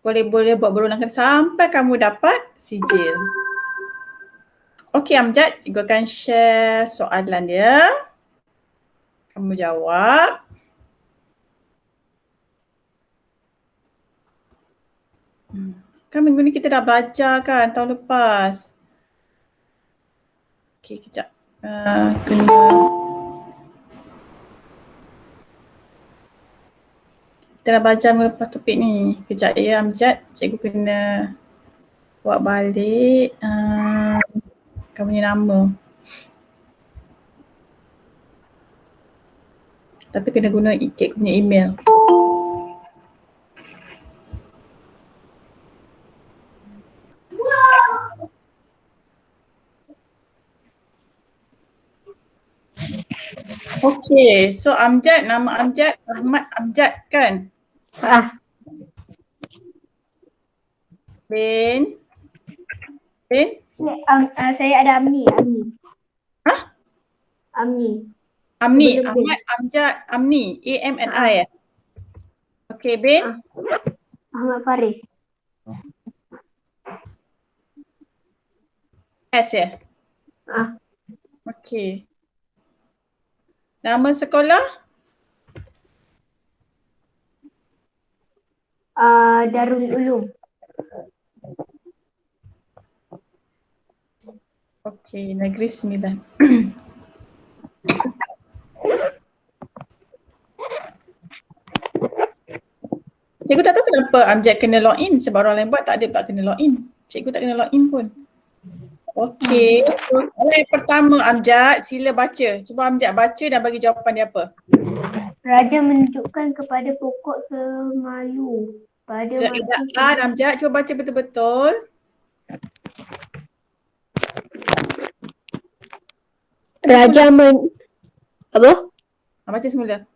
Boleh buat berulang sampai kamu dapat sijil. Okey Amjad, cikgu akan share soalan dia. Kamu jawab. Kan minggu ni kita dah belajar kan tahun lepas. Okey, kejap. Kena kita dah belajar minggu lepas topik ni. Kejap ya Amjad, cikgu kena buat balik kamu punya nama. Tapi kena guna cikgu punya email. Okey, so Amjad, nama Amjad Ahmad Amjad kan? Bin? Saya ada Amni. Hah? Amni. Amni, Ahmad Amjad Amni, A-M-N-I. Okey, Bin? Ahmad Faris. S ya? Okey. Nama sekolah? Darul Ulum. Okey, Negeri Sembilan. Cikgu tak tahu kenapa Amjad kena login sebab orang lain buat tak ada pula kena login. Cikgu tak kena login pun. Okey, soalan yang pertama Amjad, sila baca. Cuba Amjad baca dan bagi jawapan dia apa. Raja menunjukkan kepada pokok semalu pada Keadaan Amjad, cuba baca betul-betul. Baca semula.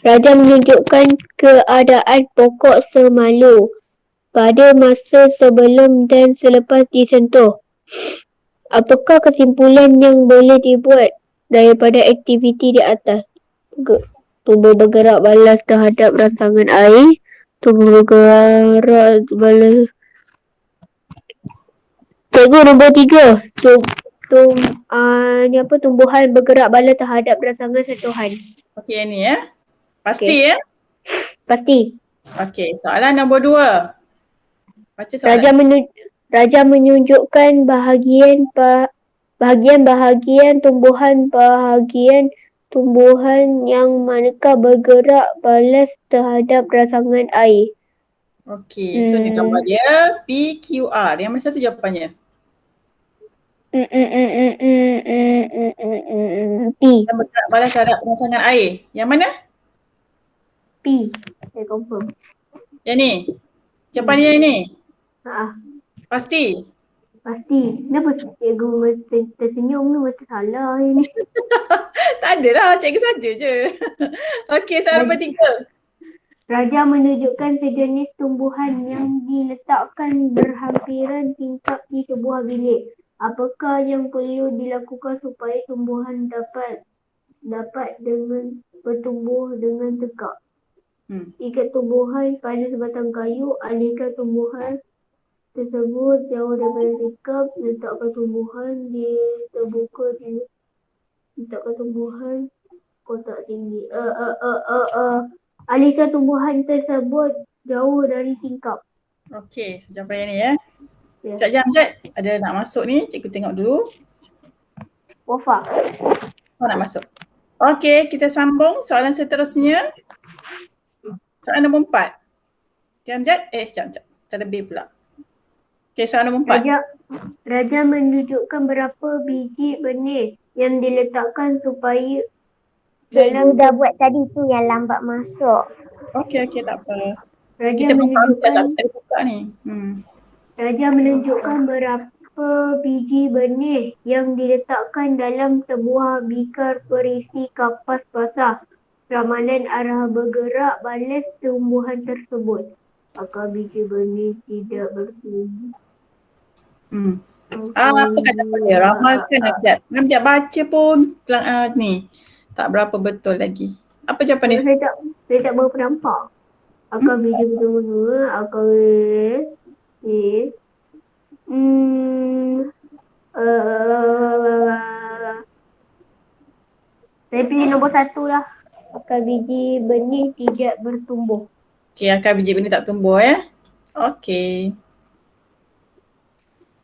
Raja menunjukkan keadaan pokok semalu pada masa sebelum dan selepas disentuh. Apakah kesimpulan yang boleh dibuat daripada aktiviti di atas? Tubuh bergerak balas terhadap rangsangan air. Tubuh bergerak balas. Cikgu nombor 3. Tumbuhan bergerak balas terhadap rangsangan sentuhan. Okey, yang ni ya. Pasti ya? Pasti. Okey, soalan nombor 2. Baca soalan. Raja menunjukkan bahagian tumbuhan yang manakah bergerak balas terhadap rangsangan air. Okey, so ni gambar dia PQR. Yang mana satu jawapannya? P. Yang bergerak balas terhadap rangsangan air. Yang mana? P. Saya confirm. Yang ni? Jawapannya yang ni? Pasti. Kenapa cikgu tersenyum ni macam salah ni? Tak adalah, cikgu saja je. Okey, soalan nombor 3. Raja menunjukkan sejenis tumbuhan yang diletakkan berhampiran tingkap di sebuah bilik. Apakah yang perlu dilakukan supaya tumbuhan dapat bertumbuh dengan tegak? Ikat tumbuhan pada sebatang kayu, alihkan tumbuhan tersebut jauh daripada tingkap, letakkan tumbuhan di terbuka, letakkan tumbuhan kotak tinggi. Alihkan tumbuhan tersebut jauh dari tingkap. Okey, so jawapan yang ni ya. Sekejap je Amjad, ada nak masuk ni, cikgu tengok dulu. Wafa. Oh, nak masuk. Okey, kita sambung soalan seterusnya. Soalan nombor 4. Okay Amjad, sekejap. Terlebih pula. Okey, soalan nombor 4. Raja menunjukkan berapa biji benih yang diletakkan supaya Cikgu dah buat tadi tu yang lambat masuk. Okey, tak apa. Kita menunjukkan kita buka ni. Raja menunjukkan berapa biji benih yang diletakkan dalam sebuah bikar berisi kapas basah. Ramalan arah bergerak balas tumbuhan tersebut. Apakah biji benih tidak bertumbuh? Apa kata dia? Ramalkan Amjad baca pun ni tak berapa betul lagi. Apa jawapan dia? Saya tak berapa nampak. Akar biji pertama, akar biji. Saya pilih nombor 1 lah. Akar biji benih tidak bertumbuh. Okey, akar biji benih tak tumbuh ya. Okey.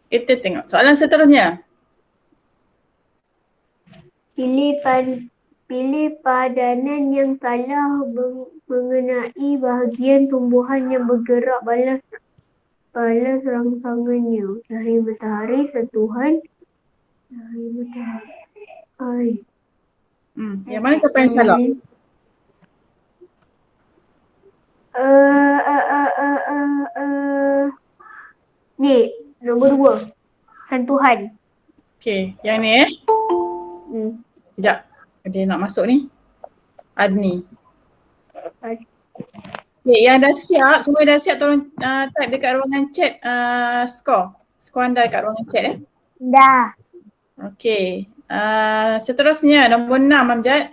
Kita tengok soalan seterusnya. Pilih padanan yang salah mengenai bahagian tumbuhan yang bergerak balas rangsangannya. Cahaya matahari, sentuhan cahaya matahari. Yang mana siapa yang salah? Ni, nombor 2. Sentuhan. Okey, yang ni Sekejap. Dia nak masuk ni. Adni. Okay, yang dah siap, semua dah siap tolong type dekat ruangan chat skor anda dekat ruangan chat ya. Dah. Okey. Seterusnya nombor 6 Amjad.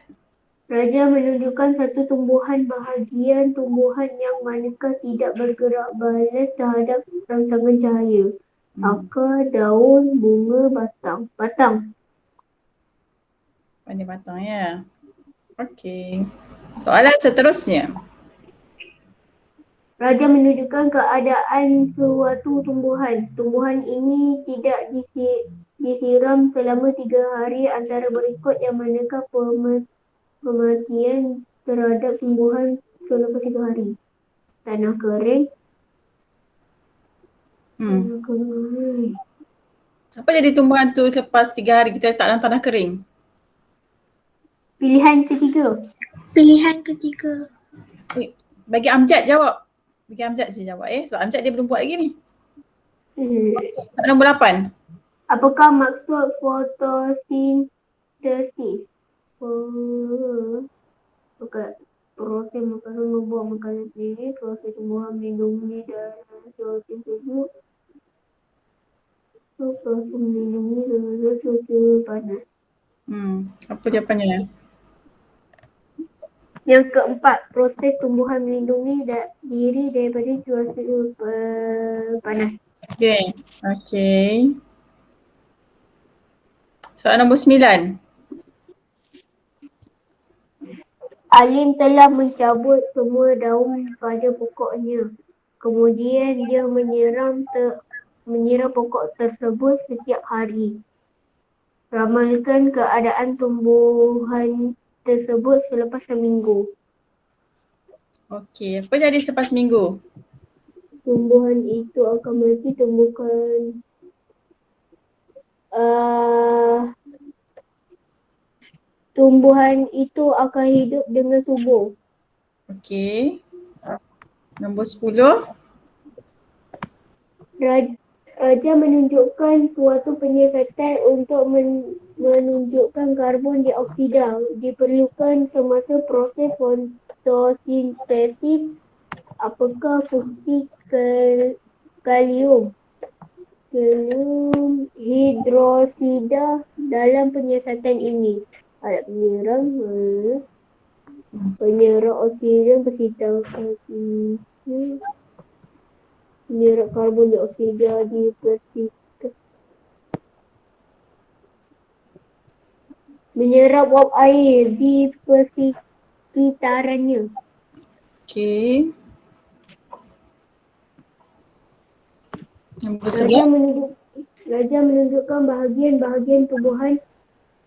Raja menunjukkan satu tumbuhan bahagian tumbuhan yang manakah tidak bergerak balas terhadap rangsangan cahaya. Akar, daun, bunga, batang. Batang. Pandai batang ya. Okey. Soalan seterusnya. Raja menunjukkan keadaan suatu tumbuhan. Tumbuhan ini tidak disiram selama 3 hari antara berikut yang manakah kematian terhadap tumbuhan selepas 3 hari. Tanah kering. Tanah kering. Apa jadi tumbuhan tu lepas 3 hari kita letak dalam tanah kering? Pilihan ketiga. Bagi Amjad jawab. Bagi Amjad saya jawab sebab Amjad dia belum buat lagi ni. Soalan nombor 8. Apakah maksud fotosintesis? Proses makanan membuat makanan sendiri, proses tumbuhan melindungi dan suatu tersebut, proses melindungi dan suatu panas. Apa jawapannya? Yang keempat, proses tumbuhan melindungi diri daripada cuaca panas. Okey. Soalan nombor 9. Alim telah mencabut semua daun pada pokoknya. Kemudian dia menyiram pokok tersebut setiap hari. Ramalkan keadaan tumbuhan tersebut selepas seminggu. Okey, apa jadi selepas seminggu? Tumbuhan itu akan mati. Tumbuhan itu akan hidup dengan subur. Okey. Nombor 10. Raja menunjukkan suatu penyiasatan untuk menunjukkan karbon dioksida diperlukan semasa proses fotosintesis. Apakah fungsi kalium hidroksida dalam penyiasatan ini? Alat penyerap oksigen menyerap karbon dioksida di menyerap uap air di persekitarannya. Okey. Nombor 11. Raja menunjukkan bahagian-bahagian tumbuhan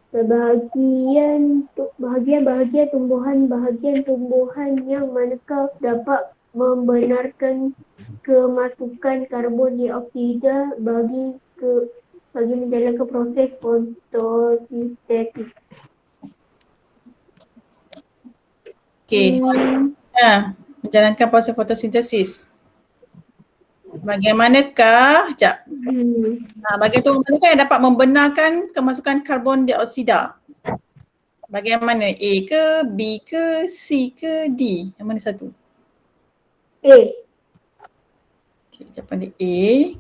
bahagian tumbuhan yang manakah dapat membenarkan kemasukan karbon dioksida bagi menjalankan proses fotosintesis. Okey. Menjalankan proses fotosintesis. Bagaimanakah bahagian tu manakah yang dapat membenarkan kemasukan karbon dioksida? Bagaimana? A ke, B ke, C ke, D? Yang mana satu? A. Okey, jawapan dia A.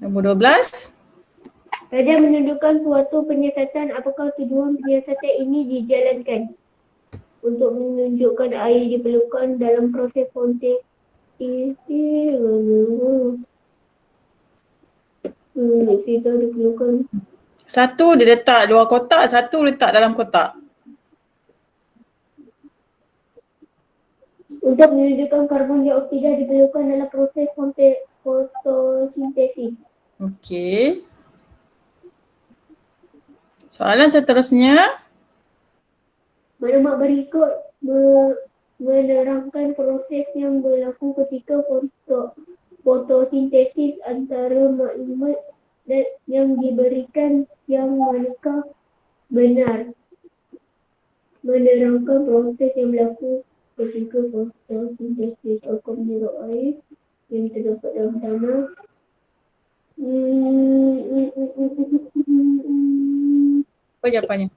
Nombor 12. Raja menunjukkan suatu penyiasatan. Apakah tujuan penyiasatan ini dijalankan? untuk menunjukkan air diperlukan dalam proses fotosintesis. Kita diperlukan Satu dia letak luar kotak, satu letak dalam kotak. untuk menunjukkan karbon dioksida diperlukan dalam proses fotosintesis. Okey. Soalan seterusnya. Maklumat berikut menerangkan proses yang berlaku ketika fotosintesis antara maklumat yang diberikan yang manakah benar. Menerangkan proses yang berlaku ketika fotosintesis akan menyerap air yang terdapat dalam tanah. Apa jawapannya?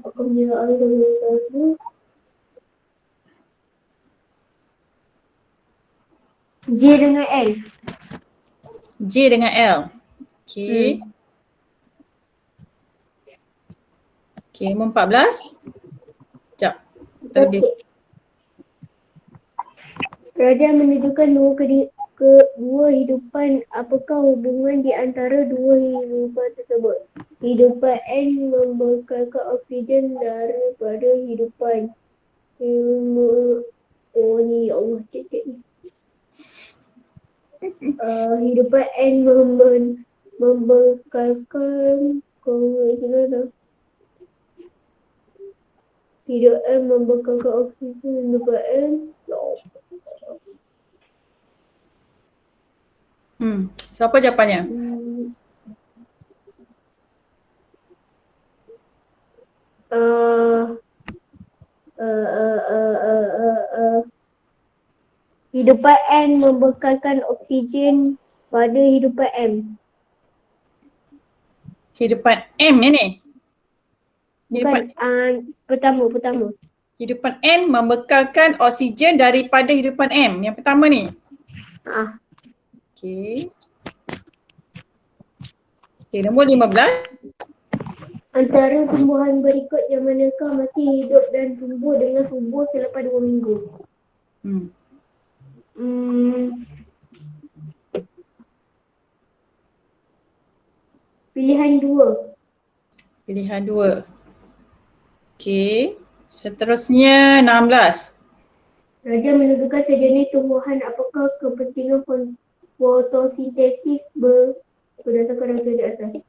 Akan menyerap air dalam tanah. J dengan L. J dengan L. Okey. Okey, nombor 14. Sekejap. Terlebih. Raja menunjukkan dua hidupan. Apakah hubungan di antara dua hidupan tersebut? Hidupan N membekalkan oksigen daripada hidupan. Oh ni, ya Allah, cek ni. Hidupan N membekalkan hidup N membekalkan oksigen hidupan N. Siapa jawapannya? Hidupan N membekalkan oksigen pada hidupan M. Hidupan M ni. Bukan, pertama. Hidupan N membekalkan oksigen daripada hidupan M. Yang pertama ni. Okey. Okey, nombor 15. Antara tumbuhan berikut yang manakah masih hidup dan tumbuh dengan subur selepas 2 minggu? Pilihan 2. Pilihan 2. Okey. Seterusnya 16. Raja menentukan sejenis tumbuhan apakah kepentingan fotosintesis berdasarkan raja di atas.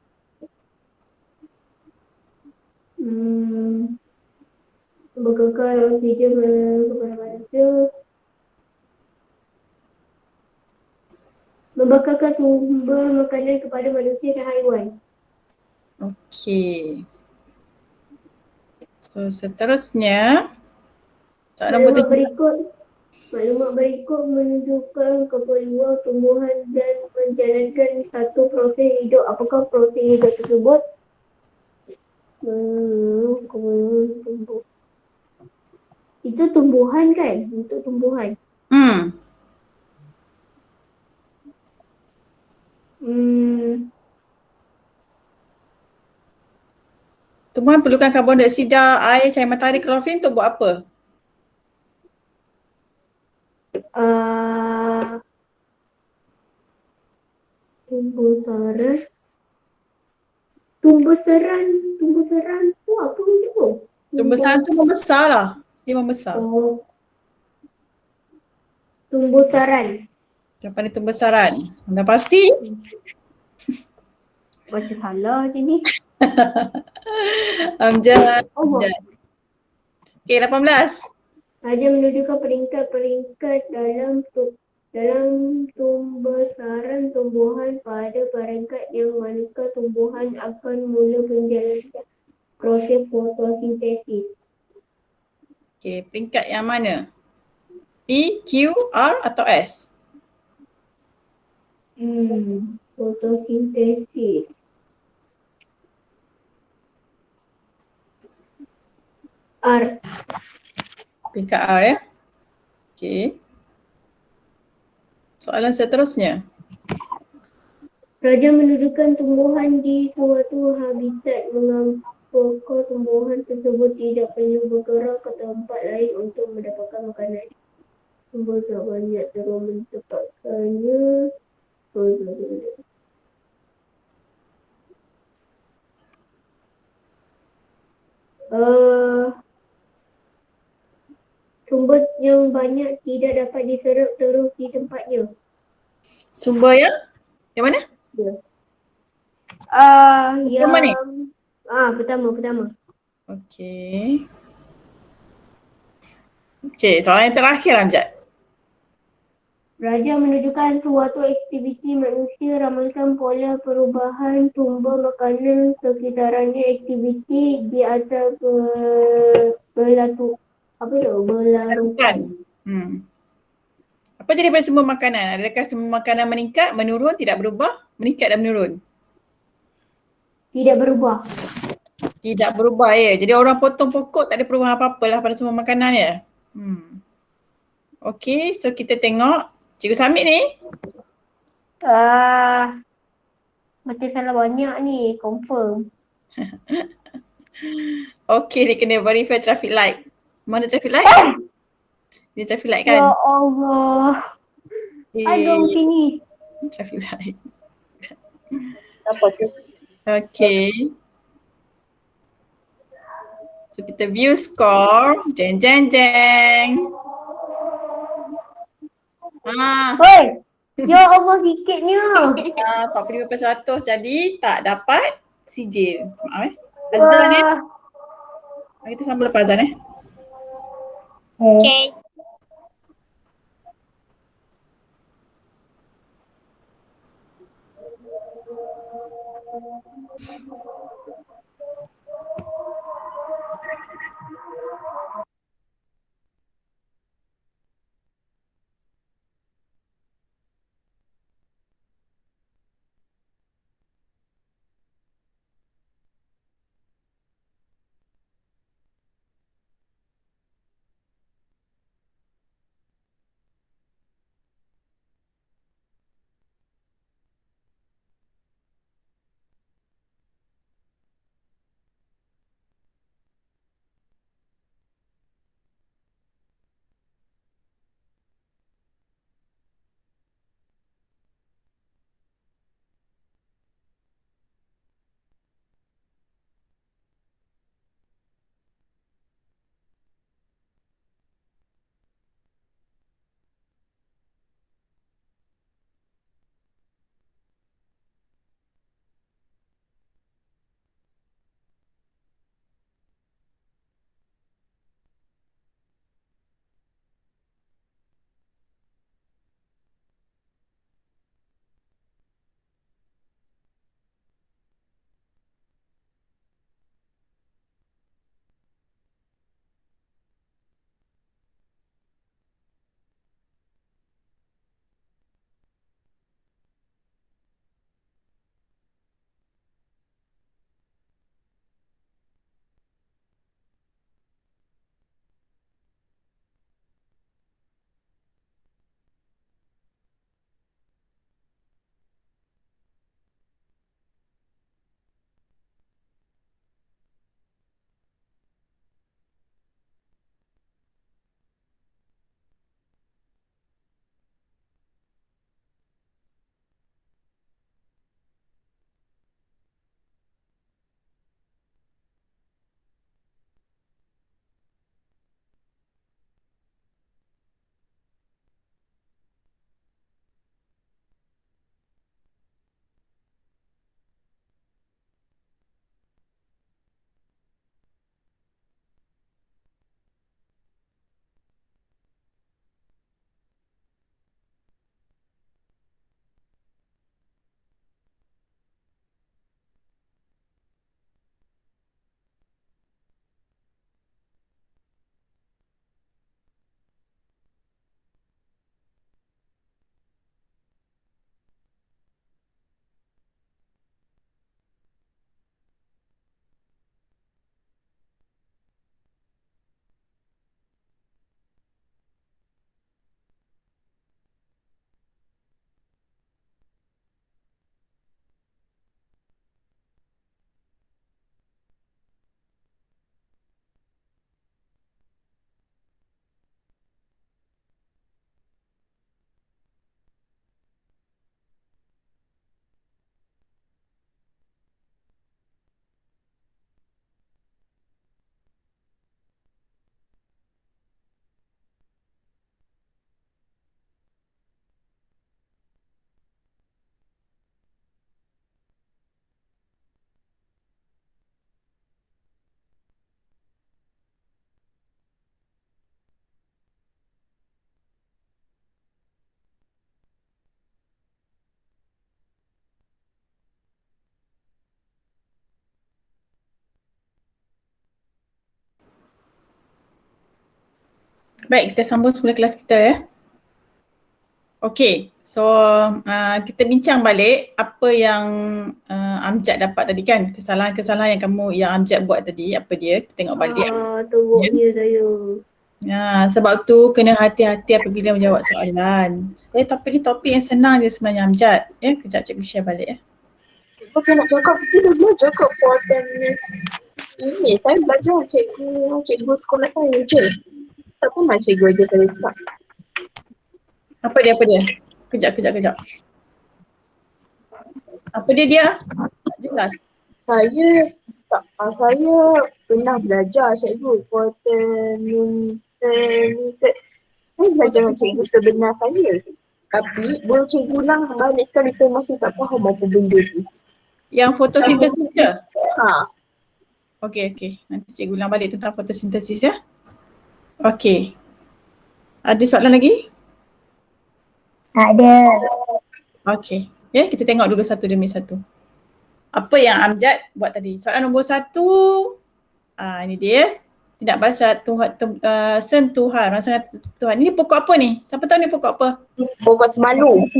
Membekalkan oksigen kepada manusia. Membekalkan sumber makanan kepada manusia dan haiwan. Okey. So seterusnya nombor Maklumat berikut menunjukkan keperluan tumbuhan dan menjalankan satu proses hidup. Apakah proses hidup tersebut? Tumbuh. Itu tumbuhan kan? Untuk tumbuhan. Tumbuhan perlukan karbon dioksida, air, cahaya matahari, klorofil untuk buat apa? Tumbuh seran tu apa itu? Tumbuh seran tu membesar lah. Dia membesar. Tumbuh saran. Jawapan dia tumbuh saran. Anda pasti? Baca salah je ni. Amjad. Okey, 18. Raja menunjukkan peringkat-peringkat dalam pembesaran tumbuhan pada peringkat yang manakah tumbuhan akan mula menjalankan proses fotosintesis. Okey, peringkat yang mana? P, Q, R atau S? Fotosintesis. R. Peringkat R ya. Okey. Soalan seterusnya. Raja menuduhkan tumbuhan di suatu habitat mengapa tumbuhan tersebut tidak perlu bergerak ke tempat lain untuk mendapatkan makanan. Tumbuh tak banyak terus mentempatkannya. Sumber yang banyak tidak dapat diserap terus di tempatnya. Sumber yang mana? Pertama ni? Pertama. Okey. Okey, soalan yang terakhir Amjad. Raja menunjukkan suatu aktiviti manusia ramalkan pola perubahan sumber makanan sekitarannya. Aktiviti di atas berlarutan. Apa jadi pada sumber makanan? Adakah sumber makanan meningkat, menurun, tidak berubah? Meningkat dan menurun? Tidak berubah. Tidak berubah ya. Jadi orang potong pokok tak ada perubahan apa-apa lah pada sumber makanan ya. Okey, so kita tengok Cikgu Samit ni. Macam salah banyak ni, confirm. Okey, dia kena verify traffic light. Mana traffic light? Ni traffic light Ya kan? Allah. Ada macam ni. Traffic light. Apa tu? Okey. So kita view score. Jeng jeng jeng. Hei! Ya Allah, sikitnya. 45% jadi tak dapat sijil. Maaf Azan kita sambung lepas azan Okay. Baik, kita sambung semula kelas kita ya. Okey, so kita bincang balik apa yang Amjad dapat tadi kan. Kesalahan-kesalahan yang Amjad buat tadi, apa dia? Kita tengok balik. Teruknya saya. Sebab tu kena hati-hati apabila menjawab soalan. Tapi ni topik yang senang je sebenarnya Amjad. Kejap cikgu share balik ya. Saya nak cakap, kita dah belajar kat for 10 minutes. Ini saya belajar cikgu sekolah saya je. Tak pernah cikgu ajar saya tak. Apa dia? Kejap. Apa dia? Tak jelas. Saya pernah belajar cikgu for 10 minutes. Saya belajar dengan cikgu sebenar saya. Tapi bila cikgu ulang balik sekali saya masih tak faham apa benda tu. Yang fotosintesis ke? Ha. Okey. Nanti cikgu ulang balik tentang fotosintesis ya. Okey. Ada soalan lagi? Tak ada. Okey. Kita tengok dulu satu demi satu. Apa yang Amjad buat tadi? Soalan nombor 1. Ini dia. Tidak balas sentuhan, rangsangan Tuhan. Ini pokok apa ni? Siapa tahu ni pokok apa? Pokok semalu. Pokok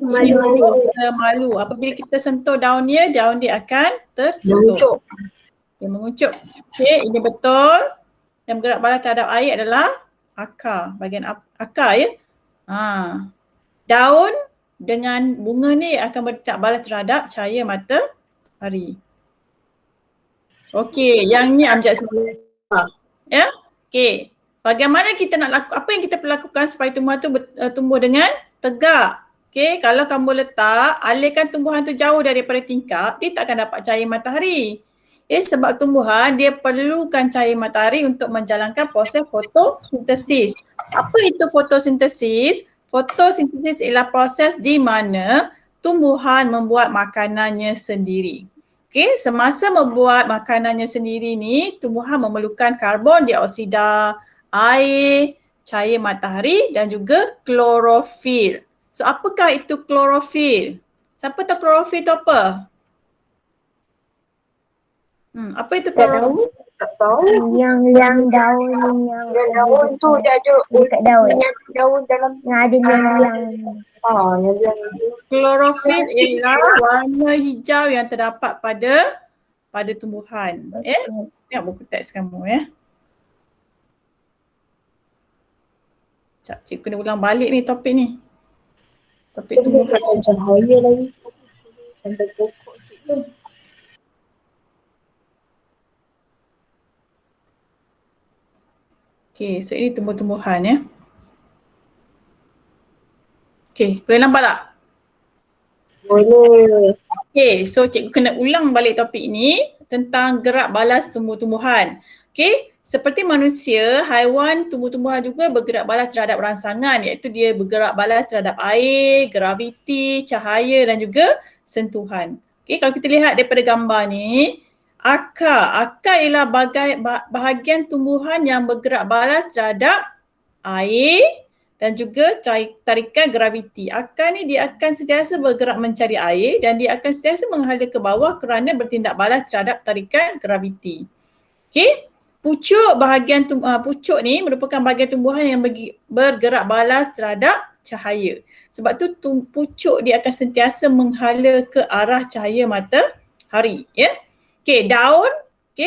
Ini semalu. pokok semalu. Apabila kita sentuh daun dia akan tertutup. Mengucuk. Dia mengucuk. Okey, ini betul. Yang bergerak balas terhadap air adalah akar. Bahagian akar ya. Daun dengan bunga ni akan bertindak balas terhadap cahaya matahari. Okey, yang ni Amjad sebut. Ya? Okey. Bagaimana kita nak apa yang kita perlu lakukan supaya tumbuhan tu tumbuh dengan tegak? Okey, kalau kamu alihkan tumbuhan tu jauh daripada tingkap, dia tak akan dapat cahaya matahari. Sebab tumbuhan dia perlukan cahaya matahari untuk menjalankan proses fotosintesis. Apa itu fotosintesis? Fotosintesis ialah proses di mana tumbuhan membuat makanannya sendiri. Okey, semasa membuat makanannya sendiri ni, tumbuhan memerlukan karbon dioksida, air, cahaya matahari dan juga klorofil. So, apakah itu klorofil? Siapa tahu klorofil tu apa? Apa itu klorofil? Tak tahu. Yang daun Yang daun tu dia ada dekat daun. daun dalam Yang ada yang Klorofil ialah warna hijau yang terdapat pada tumbuhan. Tengok buku teks kamu ya. Sekejap, cikgu kena ulang balik ni topik ni. Topik tumbuhan. cahaya lagi. Sampai pokok cikgu. Okey, so ini tumbuh-tumbuhan ya. Okey, boleh nampak tak? Boleh. Okey, so cikgu kena ulang balik topik ni tentang gerak balas tumbuh-tumbuhan. Okey, seperti manusia, haiwan, tumbuh-tumbuhan juga bergerak balas terhadap rangsangan, iaitu dia bergerak balas terhadap air, graviti, cahaya dan juga sentuhan. Okey, kalau kita lihat daripada gambar ni, akar ialah bahagian tumbuhan yang bergerak balas terhadap air dan juga tarikan graviti. Akar ni dia akan sentiasa bergerak mencari air dan dia akan sentiasa menghala ke bawah kerana bertindak balas terhadap tarikan graviti. Okey, pucuk ni merupakan bahagian tumbuhan yang bergerak balas terhadap cahaya. Sebab tu pucuk dia akan sentiasa menghala ke arah cahaya matahari, ya. Okey, daun,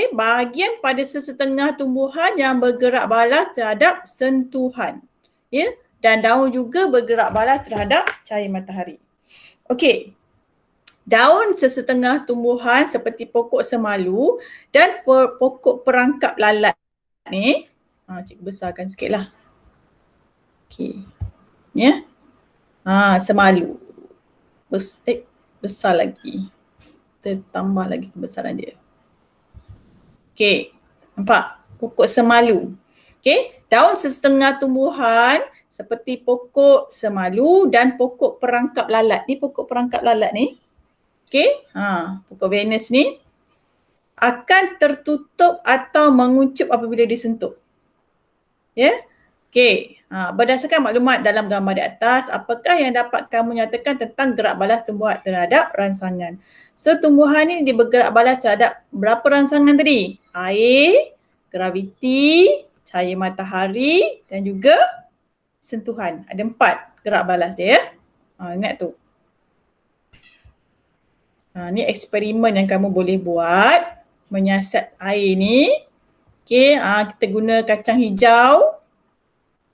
bahagian pada sesetengah tumbuhan yang bergerak balas terhadap sentuhan. Ya, dan daun juga bergerak balas terhadap cahaya matahari. Okey. Daun sesetengah tumbuhan seperti pokok semalu dan pokok perangkap lalat ni, cikgu besarkan sikitlah. Okey. Ya. Semalu. Besar lagi. Kita tambah lagi kebesaran dia. Okey. Nampak? Pokok semalu. Okey, daun sesetengah tumbuhan seperti pokok semalu dan pokok perangkap lalat. Ni pokok perangkap lalat ni. Okey, pokok Venus ni akan tertutup atau menguncup apabila disentuh. Ya. Okey, berdasarkan maklumat dalam gambar di atas, apakah yang dapat kamu nyatakan tentang gerak balas tumbuhan terhadap rangsangan? So, tumbuhan ni dia bergerak balas terhadap berapa rangsangan tadi? Air, graviti, cahaya matahari dan juga sentuhan. Ada 4 gerak balas dia ya. Ingat tu. Ni eksperimen yang kamu boleh buat menyiasat air ni. Okey, kita guna kacang hijau.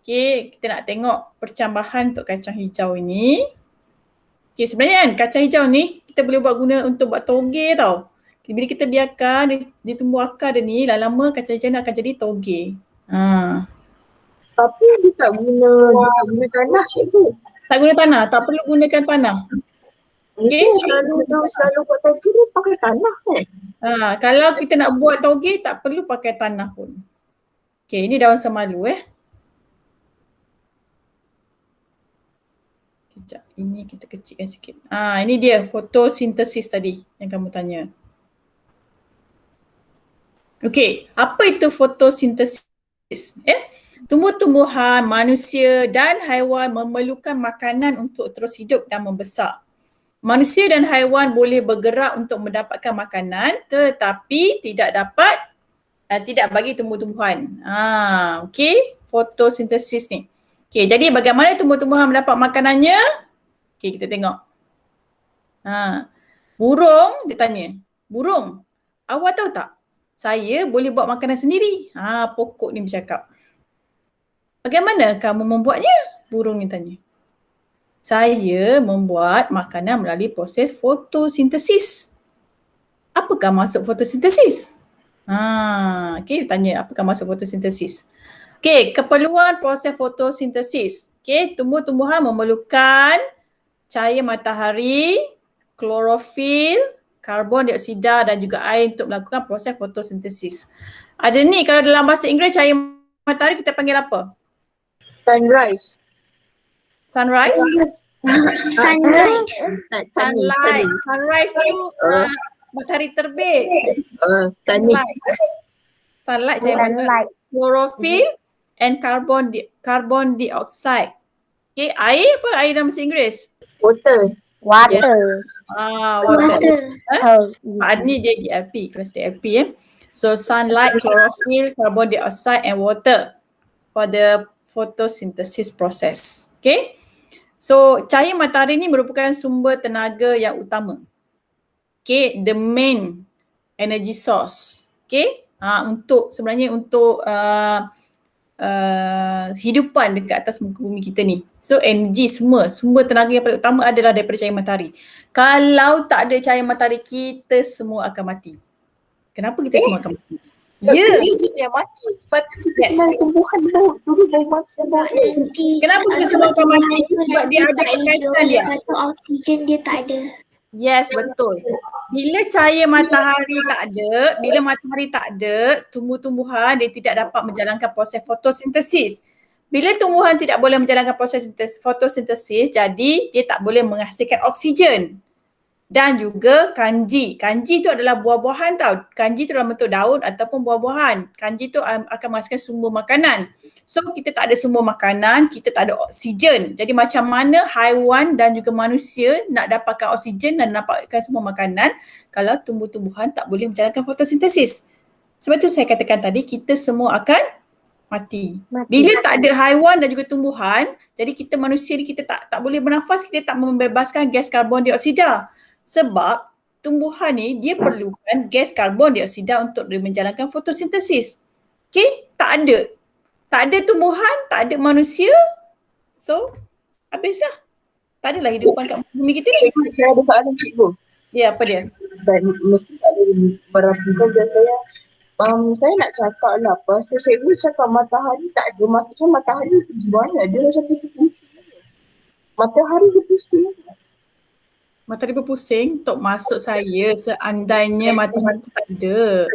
Okey, kita nak tengok percambahan untuk kacang hijau ini. Okey, sebenarnya kan kacang hijau ni kita boleh buat guna untuk buat toge tau. Bila kita biarkan dia tumbuh akar dia ni, lama-lama kacang hijau ni akan jadi toge. Tapi dia tak guna tanah cikgu. Tak guna tanah, tak perlu gunakan tanah. Okay. Selalu buat toge ni pakai tanah kan? Kalau kita nak buat toge tak perlu pakai tanah pun. Okey, ini daun semalu Sekejap, ini kita kecilkan sikit. Ini dia fotosintesis tadi yang kamu tanya. Okey, apa itu fotosintesis? Tumbuh-tumbuhan, manusia dan haiwan memerlukan makanan untuk terus hidup dan membesar. Manusia dan haiwan boleh bergerak untuk mendapatkan makanan tetapi tidak bagi tumbuh-tumbuhan. Okey, fotosintesis ni. Okey, jadi bagaimana tumbuh-tumbuhan mendapat makanannya? Okey, kita tengok. Burung, dia tanya. Burung, awak tahu tak? Saya boleh buat makanan sendiri. Pokok ni bercakap. Bagaimana kamu membuatnya? Burung ni tanya. Saya membuat makanan melalui proses fotosintesis. Apakah maksud fotosintesis? Okey, tanya apakah maksud fotosintesis. Okey, keperluan proses fotosintesis. Okey, tumbuh-tumbuhan memerlukan cahaya matahari, klorofil, karbon dioksida dan juga air untuk melakukan proses fotosintesis. Ada ni kalau dalam bahasa Inggeris cahaya matahari kita panggil apa? Sunrise. Sunrise? Sunlight. Sunlight. Sunrise tu matahari terbit. Sunlight cahaya matahari. Chlorophyll and carbon dioxide. Okay, air apa? Air dalam bahasa Inggeris? Water. Water. Water. Oh. Ni dia DLP, kelas DLP So sunlight, chlorophyll, carbon dioxide and water for the photosynthesis process. Okay. So cahaya matahari ni merupakan sumber tenaga yang utama. Okay, the main energy source. Okay. Sebenarnya untuk hidupan dekat atas muka bumi kita ni. So energy semua, sumber tenaga yang paling utama adalah daripada cahaya matahari. Kalau tak ada cahaya matahari, kita semua akan mati. Kenapa kita semua akan mati? Dia mati sebab tumbuhan dulu dari masa Kenapa kita semua akan mati? Sebab dia ada kaitan dia. Kata oksigen dia tak ada. Yes, betul. Bila cahaya matahari tak ada, bila matahari tak ada, tumbuh-tumbuhan dia tidak dapat menjalankan proses fotosintesis. Bila tumbuhan tidak boleh menjalankan proses fotosintesis, jadi dia tak boleh menghasilkan oksigen. Dan juga kanji. Kanji tu adalah buah-buahan tau. Kanji tu dalam bentuk daun ataupun buah-buahan. Kanji tu akan menghasilkan sumber makanan. So kita tak ada sumber makanan, kita tak ada oksigen. Jadi macam mana haiwan dan juga manusia nak dapatkan oksigen dan dapatkan semua makanan kalau tumbuh-tumbuhan tak boleh menjalankan fotosintesis. Sebab tu saya katakan tadi, kita semua akan mati. Bila tak ada haiwan dan juga tumbuhan, jadi kita manusia ni kita tak boleh bernafas, kita tak membebaskan gas karbon dioksida. Sebab tumbuhan ni dia perlukan gas karbon dioksida untuk dia menjalankan fotosintesis. Okay, tak ada. Tak ada tumbuhan, tak ada manusia. So, habislah. Tak adalah hidupan kat bumi kita ni. Cikgu, saya ada soalan cikgu. Ya, apa dia? Saya mesti ada merapikan saya. Saya nak cakap lah apa. So, cikgu cakap matahari tak ada. Maksudnya matahari pergi mana? Dia macam pusing-pusing. Matahari dia pusing. Matahari berpusing, untuk maksud saya seandainya matahari tu tak ada.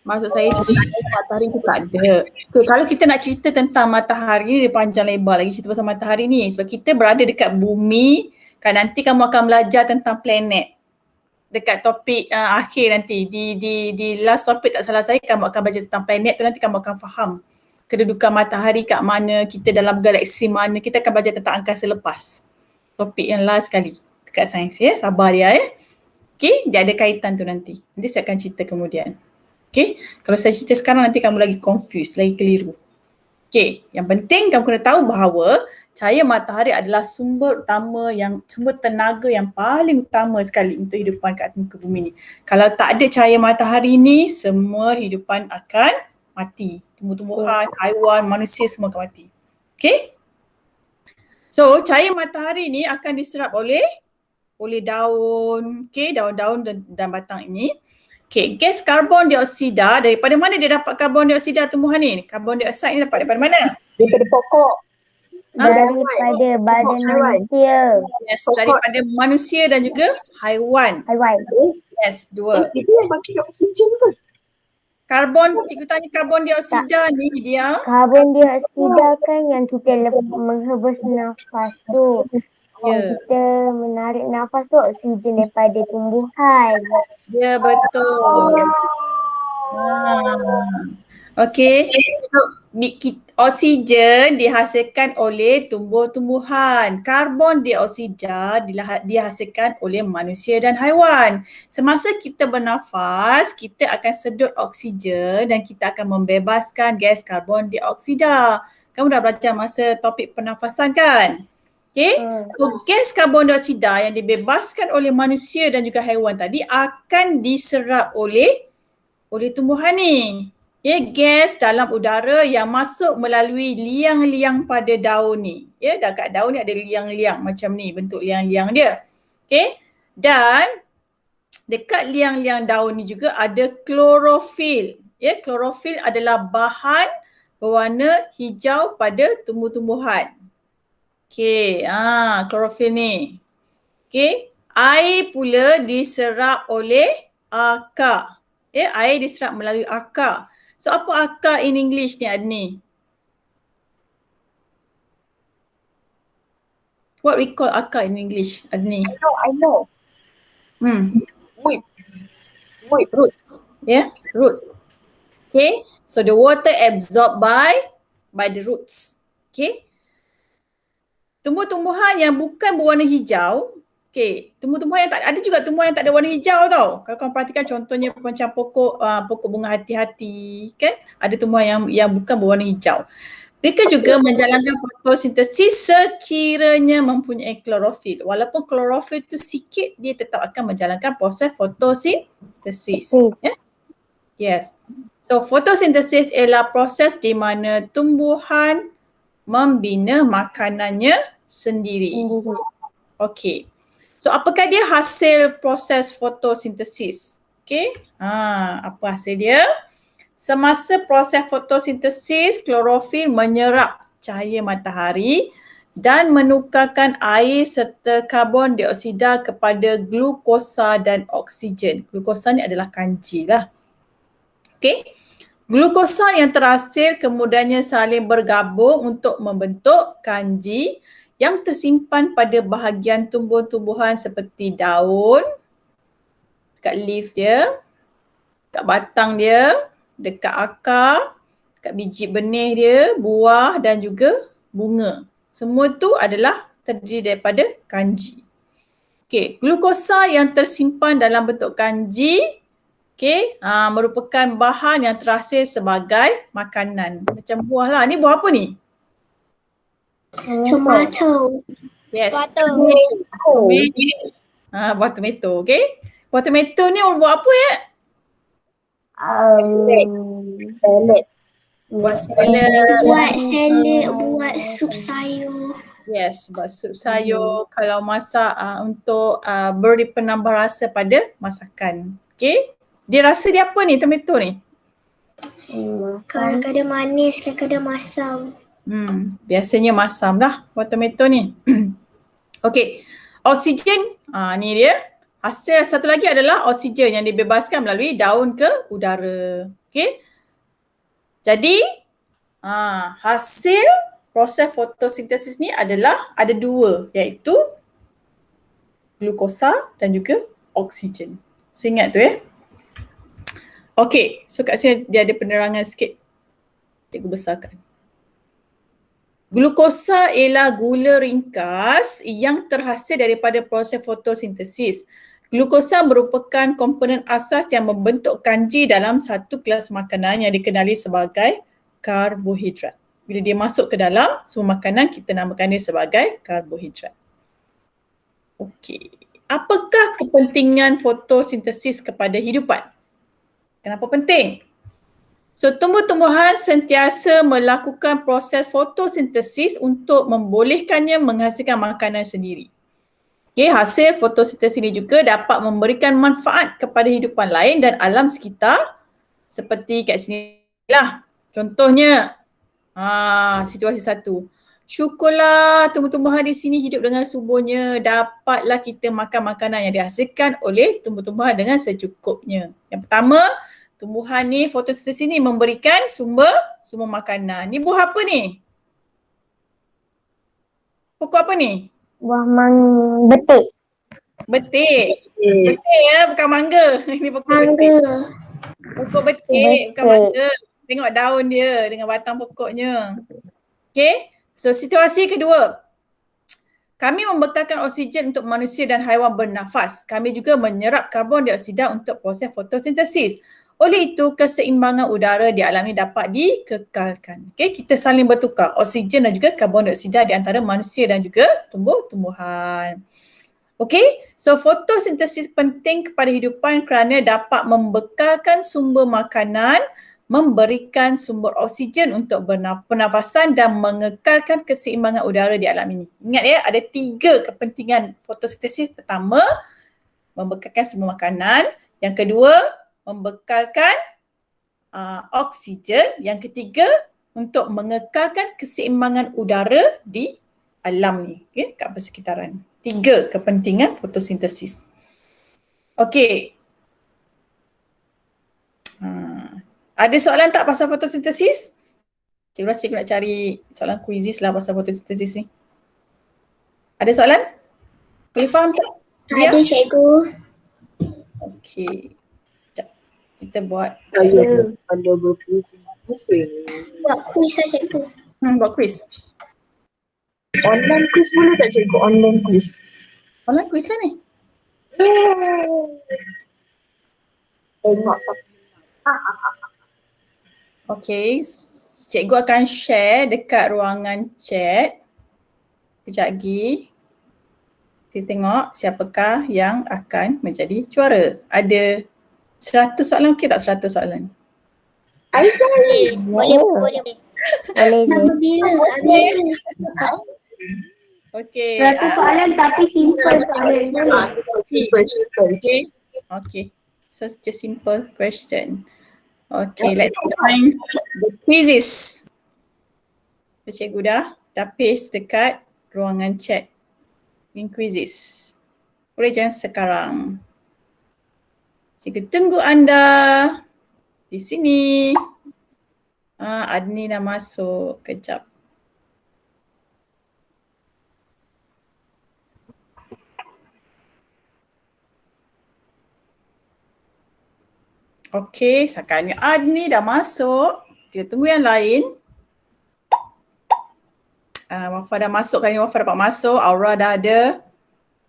Maksud saya matahari tu tak ada. Okay, kalau kita nak cerita tentang matahari ni, dia panjang lebar lagi cerita pasal matahari ni. Sebab kita berada dekat bumi, kan nanti kamu akan belajar tentang planet. Dekat topik akhir nanti, di last topik tak salah saya, kamu akan belajar tentang planet tu, nanti kamu akan faham kedudukan matahari kat mana, kita dalam galaksi mana, kita akan belajar tentang angkasa lepas. Topik yang last sekali dekat sains ya, sabar dia Okay, dia ada kaitan tu nanti. Nanti saya akan cerita kemudian. Okay, kalau saya cerita sekarang nanti kamu lagi confused, lagi keliru. Okay, yang penting kamu kena tahu bahawa cahaya matahari adalah sumber tenaga yang paling utama sekali untuk hidupan kat muka bumi ni. Kalau tak ada cahaya matahari ni, semua hidupan akan mati. Tumbuh-tumbuhan, haiwan, manusia semua akan mati. Okay? So, cahaya matahari ni akan diserap oleh daun, okay, daun-daun dan batang ini. Okay, gas karbon dioksida, daripada mana dia dapat karbon dioksida tumbuhan ni? Karbon dioksida ni dapat daripada mana? Daripada pokok. Daripada badan haiwan. manusia. Yes, daripada manusia dan juga haiwan. Haiwan. Yes, dua. Itu yang bagi oksigen ke? Karbon, cikgu tanya karbon dioksida ni dia. Karbon dioksida kan yang kita menghembus nafas tu. Ya, Kita menarik nafas tu oksigen daripada tumbuhan. ya betul. Okey. So, oksigen dihasilkan oleh tumbuh-tumbuhan. Karbon dioksida dihasilkan oleh manusia dan haiwan. Semasa kita bernafas, kita akan sedut oksigen dan kita akan membebaskan gas karbon dioksida. Kamu dah belajar masa topik pernafasan kan? Okay, so gas karbon dioksida yang dibebaskan oleh manusia dan juga haiwan tadi akan diserap oleh tumbuhan ni. Ya, gas dalam udara yang masuk melalui liang-liang pada daun ni. Ya, dekat daun ni ada liang-liang macam ni bentuk liang-liang dia. Okay, dan dekat liang-liang daun ni juga ada klorofil. Ya, klorofil adalah bahan berwarna hijau pada tumbuh-tumbuhan. Okay, klorofil ni. Okay, air pula diserap oleh akar. Air diserap melalui akar. So apa akar in English ni Adni? What we call akar in English Adni? I know. Root. Roots. Yeah, root. Okay, so the water absorbed by the roots. Okay. Tumbuh-tumbuhan yang bukan berwarna hijau, tumbuh-tumbuhan yang tak ada juga tumbuhan yang tak ada warna hijau tau. Kalau kamu perhatikan contohnya macam pokok bunga hati-hati kan, ada tumbuhan yang bukan berwarna hijau. Mereka juga menjalankan fotosintesis sekiranya mempunyai klorofil. Walaupun klorofil tu sikit, dia tetap akan menjalankan proses fotosintesis. Yes. So fotosintesis ialah proses di mana tumbuhan membina makanannya sendiri. Okay. So apakah dia hasil proses fotosintesis? Okay. Apa hasil dia? Semasa proses fotosintesis, klorofil menyerap cahaya matahari dan menukarkan air serta karbon dioksida kepada glukosa dan oksigen. Glukosa ni adalah kanji lah. Okay. Glukosa yang terhasil kemudiannya saling bergabung untuk membentuk kanji yang tersimpan pada bahagian tumbuh-tumbuhan seperti daun, dekat leaf dia, dekat batang dia, dekat akar, dekat biji benih dia, buah dan juga bunga. Semua tu adalah terdiri daripada kanji. Okay, glukosa yang tersimpan dalam bentuk kanji merupakan bahan yang terhasil sebagai makanan. Macam buah lah. Ni buah apa ni? Tomato. Yes. Tomato. Buah tomato. Okay. Buah tomato ni buah apa ya? Salad. Buat salad. Buat salad, buat sup sayur. Yes, buat sup sayur. Kalau masak untuk beri penambah rasa pada masakan. Okay. Dia rasa dia apa ni tomato ni? Kadang-kadang manis, kadang-kadang masam. Biasanya masam lah buat tomato ni. Okey. Oksigen, ni dia. Hasil satu lagi adalah oksigen yang dibebaskan melalui daun ke udara. Okey. Jadi, hasil proses fotosintesis ni adalah ada dua, iaitu glukosa dan juga oksigen. So ingat tu ya. Okey, so kat sini dia ada penerangan sikit. Cikgu besarkan. Glukosa ialah gula ringkas yang terhasil daripada proses fotosintesis. Glukosa merupakan komponen asas yang membentuk kanji dalam satu kelas makanan yang dikenali sebagai karbohidrat. Bila dia masuk ke dalam semua makanan, kita namakan dia sebagai karbohidrat. Okey. Apakah kepentingan fotosintesis kepada hidupan? Kenapa penting? So, tumbuh-tumbuhan sentiasa melakukan proses fotosintesis untuk membolehkannya menghasilkan makanan sendiri. Okay, hasil fotosintesis ini juga dapat memberikan manfaat kepada hidupan lain dan alam sekitar seperti kat sini lah. Contohnya, situasi satu. Syukurlah tumbuh-tumbuhan di sini hidup dengan suburnya. Dapatlah kita makan makanan yang dihasilkan oleh tumbuh-tumbuhan dengan secukupnya. Yang pertama, tumbuhan ni, fotosintesis ni memberikan sumber makanan. Ni buah apa ni? Pokok apa ni? Buah betik. Betik. Betik ya, bukan mangga. Ini pokok betik. Pokok betik, bukan mangga. Tengok daun dia dengan batang pokoknya. Okay, so situasi kedua. Kami membekalkan oksigen untuk manusia dan haiwan bernafas. Kami juga menyerap karbon dioksida untuk proses fotosintesis. Oleh itu, keseimbangan udara di alam ini dapat dikekalkan. Okay, kita saling bertukar oksigen dan juga karbon dioksida di antara manusia dan juga tumbuh-tumbuhan. Okay, so fotosintesis penting kepada hidupan kerana dapat membekalkan sumber makanan, memberikan sumber oksigen untuk pernafasan dan mengekalkan keseimbangan udara di alam ini. Ingat ya, ada 3 kepentingan fotosintesis. Pertama, membekalkan sumber makanan. Yang kedua, membekalkan oksigen. Yang ketiga, untuk mengekalkan keseimbangan udara di alam ni, okay, kat persekitaran. 3 kepentingan fotosintesis. Okey. Ada soalan tak pasal fotosintesis? Cikgu rasa cikgu nak cari soalan kuisis lah pasal fotosintesis ni. Ada soalan? Boleh faham tak? Ada cikgu. Okey. Sekejap. Kita buat. Ada berkuis. Buat kuis lah cikgu. Buat kuis. Online quiz boleh tak cikgu? Online quiz. Online kuis lah ni. Tengok siapa. Okey. Cikgu akan share dekat ruangan chat. Kejap lagi. Kita tengok siapakah yang akan menjadi juara. Ada 100 soalan, okey tak 100 soalan? Boleh. Boleh je. Nama bila? Okey. 100 soalan tapi simple soalan. Simple. Okay. So just simple question. Okay, let's find the quizzes. So, cikgu dah paste dekat ruangan chat. Link quizzes. Boleh jangan sekarang. Cikgu tunggu anda di sini. Adni dah masuk. Kejap. Okey, sekarang Adni dah masuk. Kita tunggu yang lain. Wafa dah masuk, kali ni Wafa dapat masuk. Aura dah ada.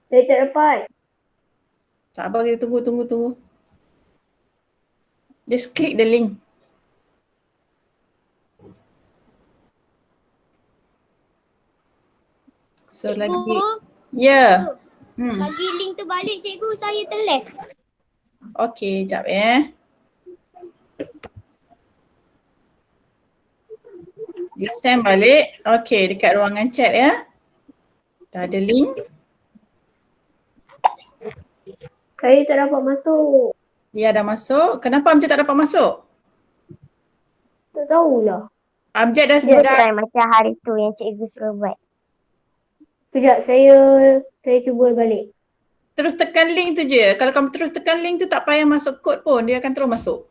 Saya tak dapat. Sabar, kita tunggu. Just click the link. So Cikgu, lagi. Ya. bagi link tu balik cikgu, saya terleft. Okey, jap ya. You send balik. Okey, dekat ruangan chat ya. Dah ada link. Saya tak dapat masuk. Dia dah masuk. Kenapa Amjad tak dapat masuk? Tak tahulah. Amjad dah Dia dah try macam hari tu yang cikgu suruh buat. Sekejap, saya cuba balik. terus tekan link tu je. Kalau kamu terus tekan link tu tak payah masuk kod pun. Dia akan terus masuk.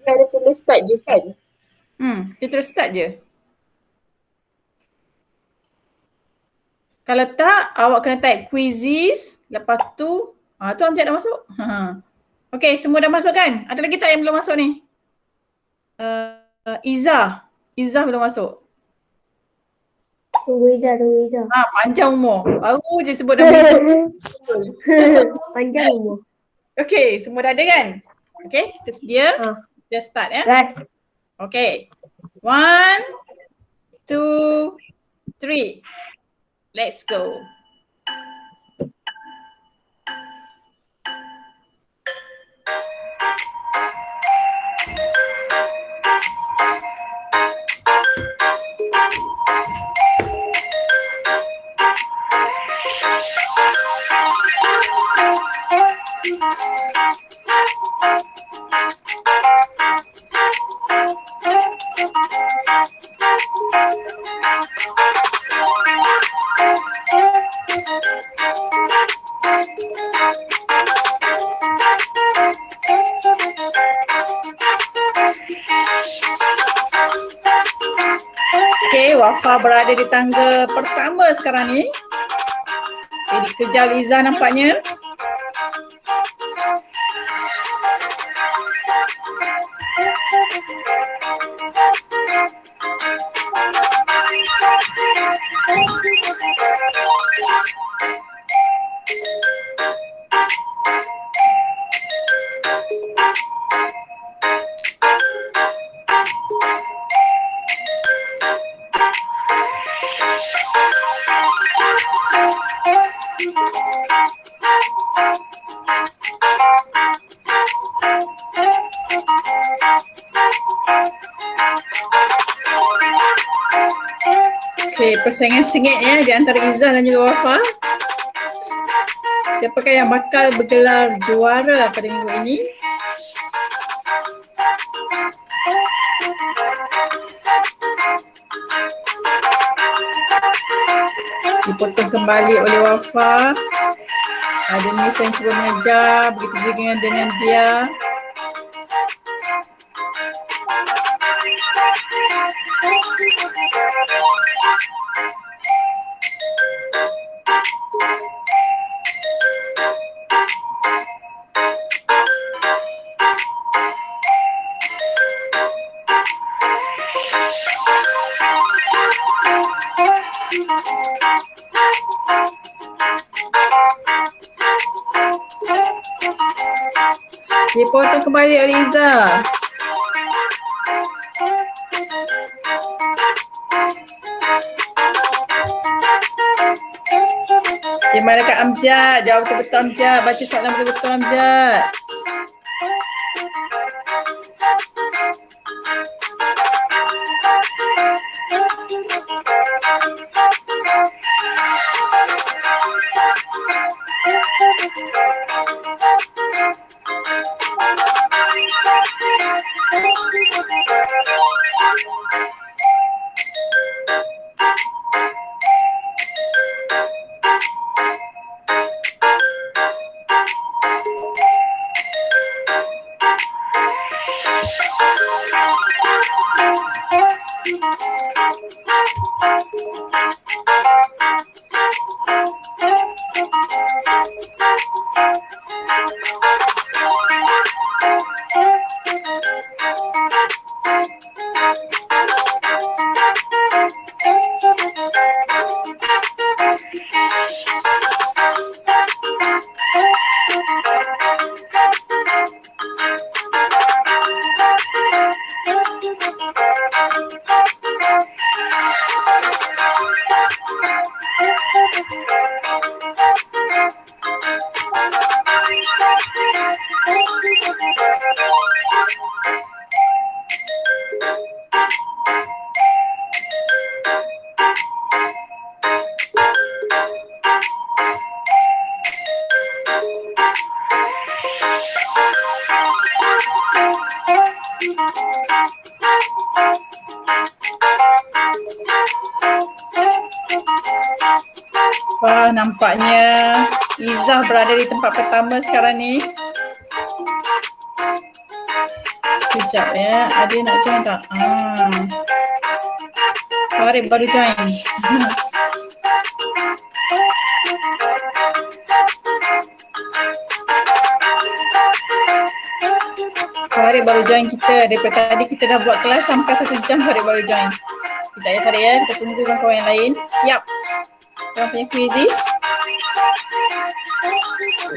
Dia ada tulis start je kan? Dia terus start je. Kalau tak, awak kena type quizzes. Lepas tu, tu Amjad dah masuk. Okay, semua dah masuk kan? Ada lagi tak yang belum masuk ni? Izzah belum masuk. Tunggu Iza. Panjang umur. Baru je sebut nama Iza. Panjang umur. Okay, semua dah ada kan? Okay, kita sedia? Ha. Kita start ya. Right. Okay. 1, 2, 3. Let's go. Okay, Wafa berada di tangga pertama sekarang ni. Okay, dikejar Liza nampaknya. Okay, persaingan sengit ya di antara Izzah dan juga Wafa. Siapakah yang bakal bergelar juara pada minggu ini? Dipotong kembali oleh Wafa. Ada Nisa yang cuba mengejar, begitu juga dengan dia. Dipotong kembali oleh Izzah. Di manakah Amjad? Jawab betul-betul Amjad. Baca soalan betul-betul Amjad. Wah, nampaknya Izzah berada di tempat pertama sekarang ni. Sekejap ya, ada nak join tak? Farid baru join. Farid baru join kita. Daripada tadi kita dah buat kelas sampai 1 jam Farid baru join. Sekejap ya Farid ya. Kita tunggu kawan-kawan yang lain. Siap. Korang punya quizzes.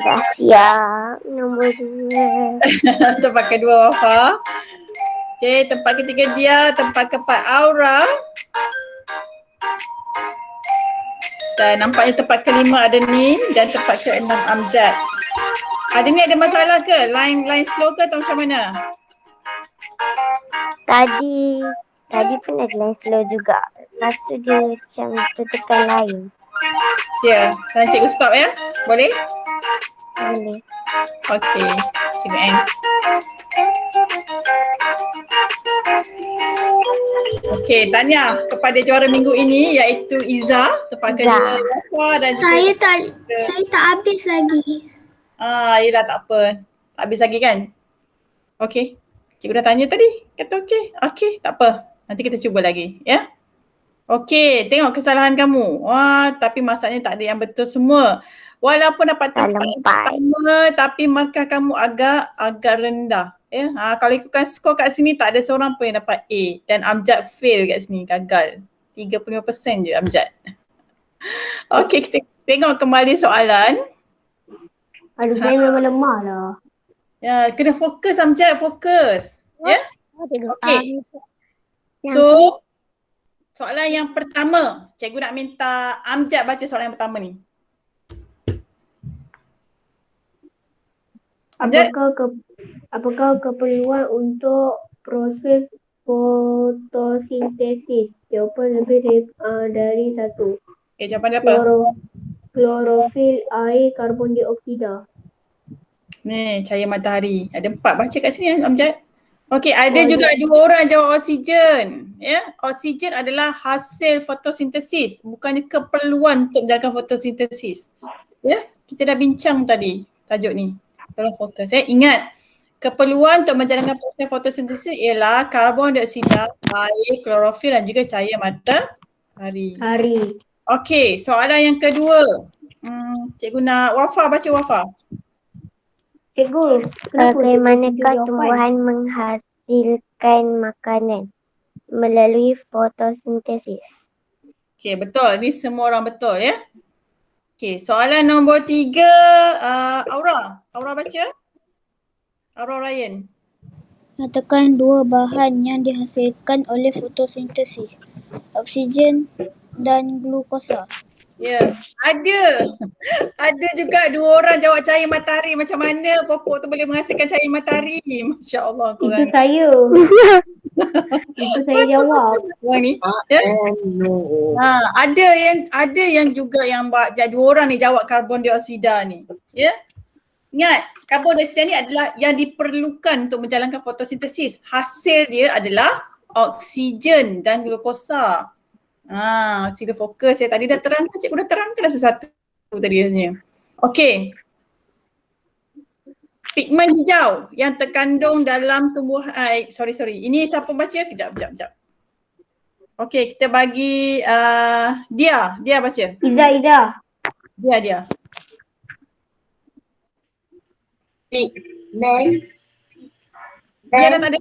Dah siap. Nombor 2. Tempat kedua Wafa. Okay, tempat ketiga dia. Tempat keempat Aura. Dan nampaknya tempat kelima ada ni. Dan tempat keenam Amjad. Ada ni ada masalah ke? Line slow ke atau macam mana? Tadi pun ada line slow juga. Lepas tu dia macam tertekan lain. Ya, saya cikgu stop ya. Boleh? Boleh. Okey, cikgu end. Okey, tahniah kepada juara minggu ini iaitu Iza, tempat kedua Wafa dan Saya tak habis lagi. Yelah tak apa. Tak habis lagi kan? Okey. Cikgu dah tanya tadi. Kata okey. Okey, tak apa. Nanti kita cuba lagi, ya. Okey, tengok kesalahan kamu. Wah, tapi masaknya tak ada yang betul semua. Walaupun dapat tempat yang pertama, tapi markah kamu agak rendah. Ya, kalau ikutkan skor kat sini tak ada seorang pun yang dapat A. Dan Amjad fail kat sini, gagal. 35% je Amjad. Okey, kita tengok kembali soalan. Aduh, saya memang lemah lah. Ya, kena fokus Amjad, fokus. Ya. Okey. Yang So, soalan yang pertama, cikgu nak minta Amjad baca soalan yang pertama ni. Amjad? Apakah keperluan untuk proses fotosintesis? Jawapan lebih dari satu. Okay, jawapan dia apa? Klorofil, air, karbon dioksida. Ni, cahaya matahari. Ada 4. Baca kat sini Amjad. Okey, ada juga 2 orang jawab oksigen. Ya, oksigen adalah hasil fotosintesis, bukannya keperluan untuk menjalankan fotosintesis. Ya, kita dah bincang tadi tajuk ni. Tolong fokus ya. Ingat, keperluan untuk menjalankan proses fotosintesis ialah karbon dioksida, air, klorofil dan juga cahaya matahari. Okey, soalan yang kedua. Cikgu nak Wafa baca Wafa. Cikgu, Bagaimanakah tumbuhan menghasilkan makanan melalui fotosintesis? Okey, betul. Ni semua orang betul ya. Okey, soalan nombor 3 Aura. Aura baca. Aura Ryan. Katakan 2 bahan yang dihasilkan oleh fotosintesis. Oksigen dan glukosa. Ya, ada. Ada juga 2 orang jawab cahaya matahari. Macam mana pokok tu boleh menghasilkan cahaya matahari? Masya Allah korang. Itu saya. Itu saya jawab. Orang ni. Ya? Ada yang juga yang 2 orang ni jawab karbon dioksida ni. Ya? Ingat, karbon dioksida ni adalah yang diperlukan untuk menjalankan fotosintesis. Hasil dia adalah oksigen dan glukosa. Sila fokus ya. Tadi dah terangkan, cikgu dah terangkan dah satu tadi rasanya. Okey. Pigmen hijau yang terkandung dalam tumbuhan, sorry. Ini siapa baca? Kejap. Okey, kita bagi Dia baca. Ida. Dia. Pigmen Dia dah tak ada.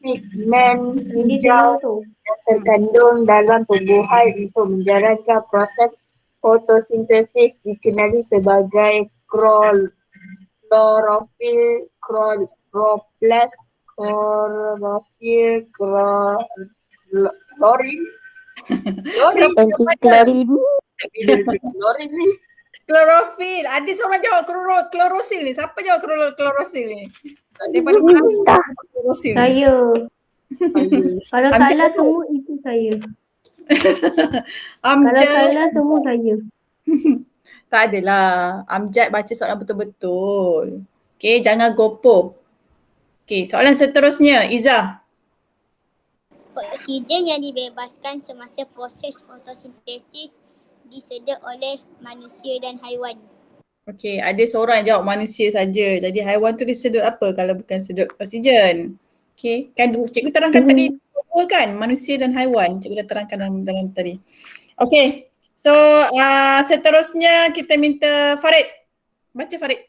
pigmen Ini hijau tu. yang terkandung dalam tumbuhan untuk menjalankan proses fotosintesis dikenali sebagai klorofil, kloroplast, klorin. Anti-klorin. Klorin ni. Klorofil. Ada seorang jawab klorosil ni. Siapa jawab klorosil ni? Daripada mana klorosil? Saya. Kalau Amjad salah tu. semua itu saya. Kalau Amjad. salah semua saya. Tak adalah. Amjad baca soalan betul-betul. Okay, jangan gopoh. Okay, soalan seterusnya. Iza. Oksigen yang dibebaskan semasa proses fotosintesis disedot oleh manusia dan haiwan. Okay, ada seorang yang jawab manusia saja. Jadi haiwan tu disedot apa kalau bukan sedot oksigen? Okay, kan cikgu terangkan tadi dua kan, manusia dan haiwan. Cikgu dah terangkan dalam tadi. Okay, so seterusnya kita minta Farid. Baca Farid.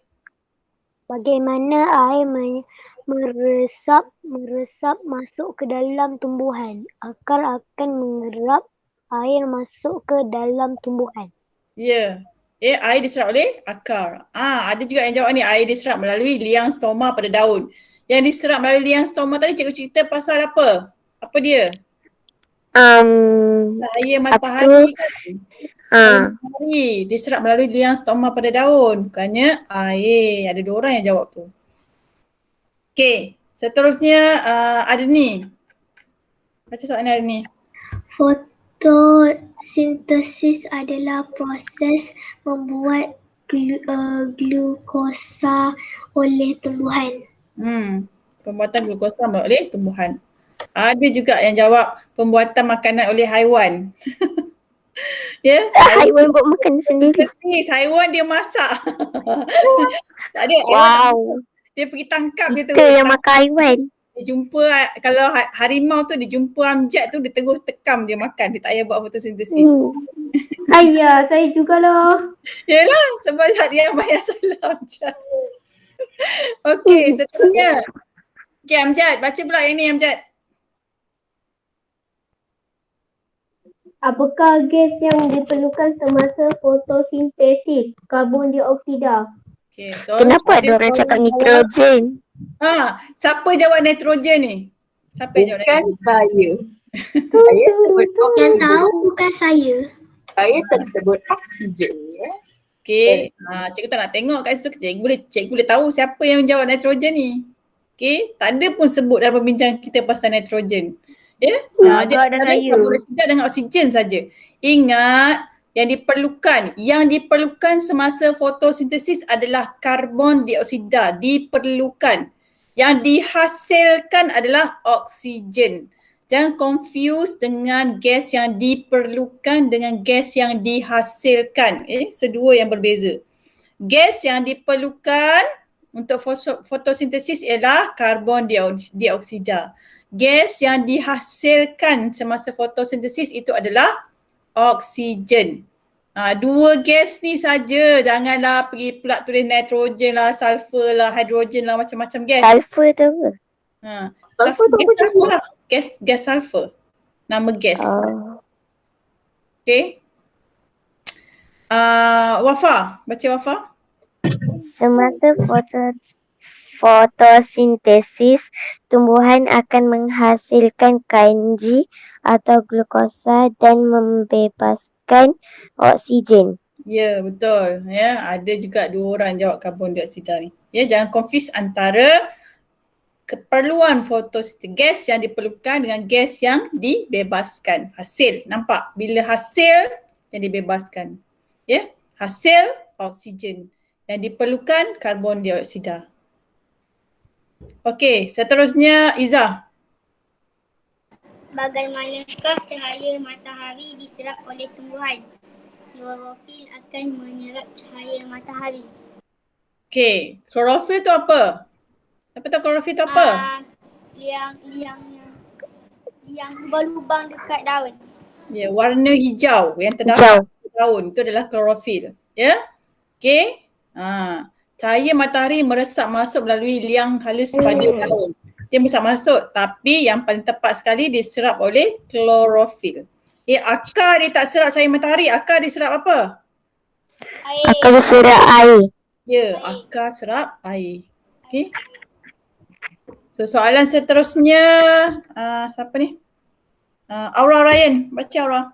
Bagaimana air meresap masuk ke dalam tumbuhan. Akar akan mengerap air masuk ke dalam tumbuhan. Ya. Air diserap oleh akar. Ada juga yang jawab ni, air diserap melalui liang stoma pada daun. Yang diserap melalui liang stoma tadi cikgu cerita pasal apa? Apa dia? Cahaya matahari kan? Matahari diserap melalui liang stoma pada daun. Bukannya air. Ada 2 orang yang jawab tu. Okey. Seterusnya ada ni. Baca soalan ada ni. Fotosintesis adalah proses membuat glukosa oleh tumbuhan. Pembuatan glukosa oleh tumbuhan. Ada juga yang jawab pembuatan makanan oleh haiwan. Ya, Haiwan buat makan sendiri. sintesis, haiwan dia masak. Tak ada, Wow. dia pergi tangkap dia tu. Kita yang makan haiwan. Dia jumpa, kalau harimau tu dia jumpa amjad tu, dia terus tekam dia makan. Dia tak payah buat fotosintesis. Ayah, saya jugalah. Yelah, sebab dia yang banyak salah amjad. Okey, seterusnya. Okey, Amjad, baca pula yang ni Amjad. Apakah gas yang diperlukan semasa fotosintesis? Karbon dioksida. Okey, betul. Kenapa ada orang soalan cakap jawab. nitrogen? Siapa jawab nitrogen ni? Siapa yang jawab Bukan nitrogen? saya. Saya sebut Yang oksigen. tahu bukan saya. Saya tersebut oksigen ya. Okey, cikgu tak nak tengok kat situ. Cikgu boleh tahu siapa yang jawab nitrogen ni. Okey, tak ada pun sebut dalam perbincangan kita pasal nitrogen. Ya? Dia Agak dah ada saya. karbon dioksida dengan oksigen saja. Ingat, yang diperlukan semasa fotosintesis adalah karbon dioksida, diperlukan. Yang dihasilkan adalah oksigen. Jangan confuse dengan gas yang diperlukan dengan gas yang dihasilkan. Sedua yang berbeza. Gas yang diperlukan untuk fotosintesis ialah karbon dioksida. Gas yang dihasilkan semasa fotosintesis itu adalah oksigen. 2 gas ni saja. Janganlah pergi pula tulis nitrogen lah, sulfur lah, hidrogen lah, macam-macam gas. Sulfur tu apa? Sulfur tu apa sulfur lah. Gas sulfur. Nama gas. Okay. Wafa, baca Wafa. Semasa fotosintesis, tumbuhan akan menghasilkan kanji atau glukosa dan membebaskan oksigen. Ya, betul. Ya, ada juga 2 orang jawab karbon dioksida ni. Ya, jangan confuse antara keperluan fotosintesis, gas yang diperlukan dengan gas yang dibebaskan. Hasil, nampak? Bila hasil yang dibebaskan. Ya, hasil oksigen. Yang diperlukan karbon dioksida. Okey, seterusnya Izzah. Bagaimanakah cahaya matahari diserap oleh tumbuhan? Klorofil akan menyerap cahaya matahari. Okey, klorofil tu apa? Siapa tahu klorofil tu apa? Liang lubang-lubang dekat daun. Ya, warna hijau yang terdapat di daun. Itu adalah klorofil. Ya? Okey. Cahaya matahari meresap masuk melalui liang halus pada daun. Dia meresap masuk, tapi yang paling tepat sekali diserap oleh klorofil. Akar dia tak serap cahaya matahari. Akar dia serap apa? Air. Akar serap air. Ya, akar serap air. Okey. So soalan seterusnya, siapa ni? Aura Ryan, baca Aura.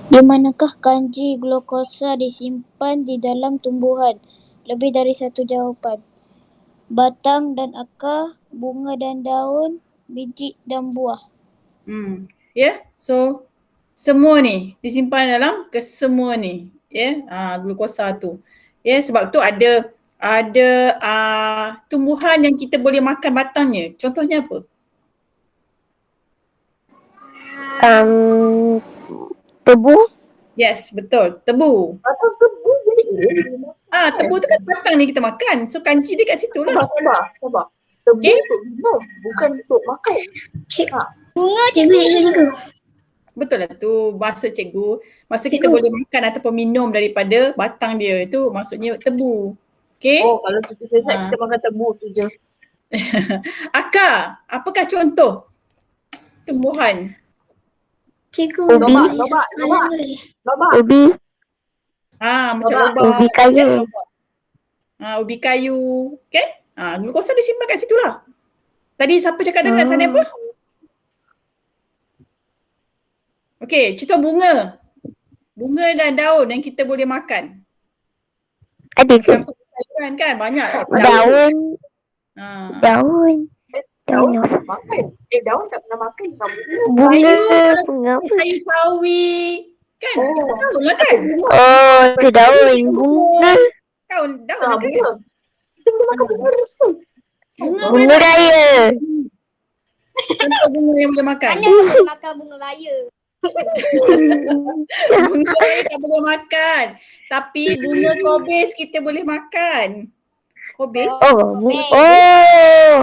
Di manakah kanji glukosa disimpan di dalam tumbuhan? Lebih dari satu jawapan. Batang dan akar, bunga dan daun, biji dan buah. So semua ni disimpan dalam kesemua ni. Glukosa tu. Sebab tu ada tumbuhan yang kita boleh makan batangnya. Contohnya apa? Tebu. Yes, betul. Tebu. Atau tebu boleh Tebu tu kan batang ni kita makan. So kanji dia kat situ lah. Sabar. Tebu untuk minum, bukan untuk makan. Bunga cikgu juga. Betul lah tu. Maksud cikgu. Maksud kita boleh makan ataupun minum daripada batang dia. Itu maksudnya tebu. Okay. Oh, kalau kita sesat, Ha. kita makan tebu tu je. Akar, apakah contoh tumbuhan? Cikgu, Ubi. soalan boleh? Lobak. Ubi. Macam Lobak. lobak. Ubi kayu. Lobak. Ubi kayu. Kan? Glukosa disimpan kat situ lah. Tadi siapa cakap tadi nak sana apa? Okey, contoh bunga. Bunga dan daun yang kita boleh makan. Ada ke? Macam sayuran kan banyak. Daun. Ha. Daun. Daun Daun. tak pernah makan. Daun tak pernah makan. Bunga. Bunga apa? Sayur sawi. Kan? Oh. Daun lah kan? Oh, tu daun. Bunga. Daun lah kan? Bunga. Kita boleh makan bunga tu. Bunga Bunga mana? raya. Contoh bunga yang boleh makan. Mana boleh makan bunga raya? Bunga raya tak boleh makan. Tapi bunga kobis kita boleh makan. Kobis? Oh. Oh.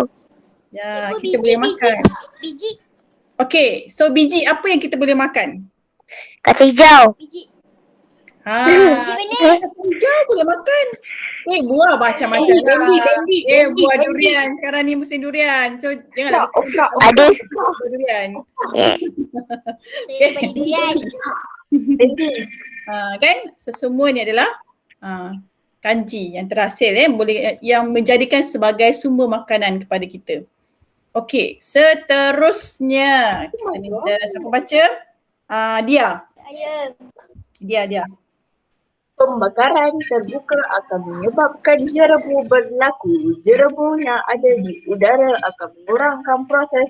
Ya, Cikgu, kita boleh makan. Biji, Okey, so biji apa yang kita boleh makan? Kacang hijau. biji. Biji benih. hijau boleh makan. Buah macam-macam lah. bendi. Buah durian. Sekarang ni musim durian. So janganlah Okra. Ada. buah durian. Saya beli durian. Bendi. Kan? So semua ni adalah kanji yang terhasil yang menjadikan sebagai sumber makanan kepada kita. Okey, seterusnya kita minta siapa baca? Dia. Saya. Pembakaran terbuka akan menyebabkan jerebu berlaku. Jerebu yang ada di udara akan mengurangkan proses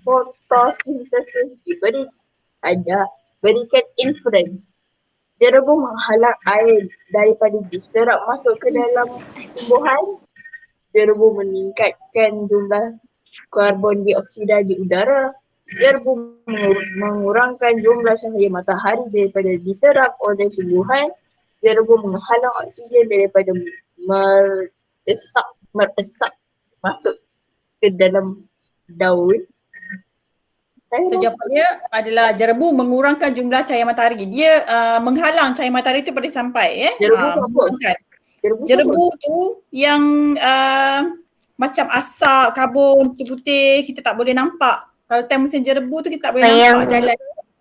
fotosintesis berikan inference. Jerebu menghalang air daripada diserap masuk ke dalam tumbuhan. Jerebu meningkatkan jumlah karbon dioksida di udara. Jerebu mengurangkan jumlah cahaya matahari daripada diserap oleh tumbuhan. Jerebu menghalang oksigen daripada meresap masuk ke dalam daun. So jawapannya adalah jerebu mengurangkan jumlah cahaya matahari. Dia menghalang cahaya matahari itu pada sampai Jerebu tu apa? mengurangkan. Jerebu Jerebu tu yang macam asap, karbon putih-putih kita tak boleh nampak. Kalau time musim jerebu tu kita tak boleh nampak jalan.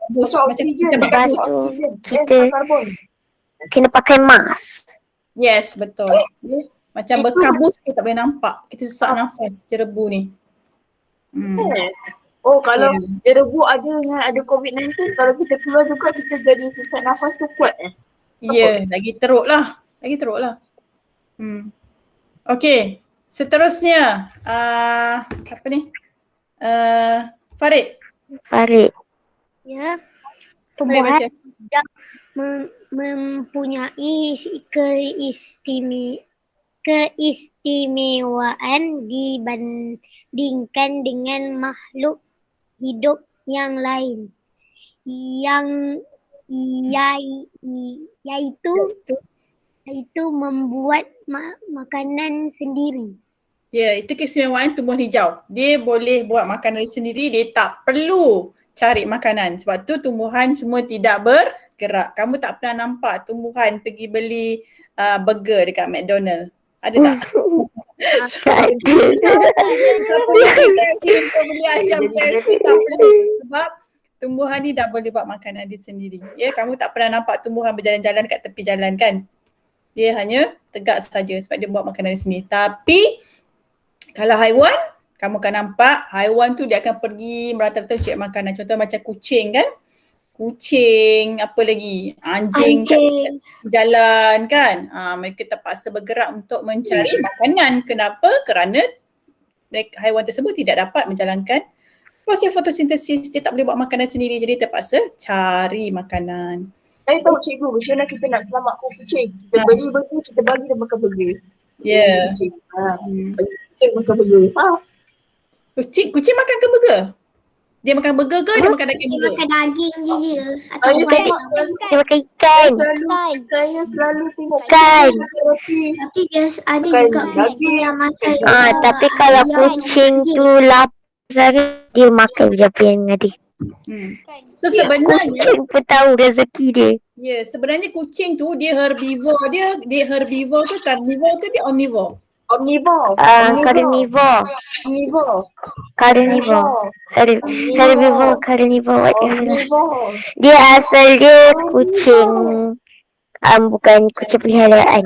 Bus, macam oksigen. kita pakai bus. Oksigen. Kita- Karbon. Kena pakai mask. Yes, betul. Macam berkabus kita tak boleh nampak. Kita sesak nafas jerebu ni. Oh, kalau jerebu ada COVID-19, kalau kita keluar juga kita jadi sesak nafas tu kuat Ya, lagi teruk lah. Okey, seterusnya siapa ni? Farid. Ya. Farid Tumbuhan baca. mempunyai keistimewaan dibandingkan dengan makhluk hidup yang lain yaitu membuat makanan sendiri. Ya, itu keistimewaan tumbuhan hijau. Dia boleh buat makanan sendiri, dia tak perlu cari makanan. Sebab tu tumbuhan semua tidak bergerak. Kamu tak pernah nampak tumbuhan pergi beli burger dekat McDonald. Ada tak? Tak ada. Untuk beli ayam KFC tak perlu. Sebab tumbuhan ni dah boleh buat makanan dia sendiri. Ya, kamu tak pernah nampak tumbuhan berjalan-jalan kat tepi jalan kan? Dia hanya tegak saja sebab dia buat makanan dia sendiri. Tapi kalau haiwan, kamu akan nampak haiwan tu dia akan pergi merata-rata cari makanan. Contoh macam kucing kan? Kucing, apa lagi? Anjing. Jalan kan? Mereka terpaksa bergerak untuk mencari makanan. Kenapa? Kerana haiwan tersebut tidak dapat menjalankan proses fotosintesis. Dia tak boleh buat makanan sendiri, jadi terpaksa cari makanan. Saya tahu cikgu, macam mana kita nak selamatkan kucing. Kita beli burger, kita bagi dia makan burger. Ya. Kucing. Bagi kucing makan burger. Kucing makan ke burger? Dia makan burger ke dia makan daging Dia burger? makan daging je. Atau Saya buat. tengok Dia makan ikan. saya selalu tengok Ikan. Tapi dia ada Makan juga daging. yang makan. Tapi kalau kucing tu lapar sangat, dia makan je apa yang ada. Kan? So sebenarnya Kucing pun tahu rezeki dia. sebenarnya kucing tu dia herbivore, dia herbivore ke carnivore ke dia omnivore? Omnivore. Carnivore. Omnivore. Carnivore. Herbivore, carnivore, whatever. Omnivore. Dia asal dia kucing. Bukan kucing peliharaan.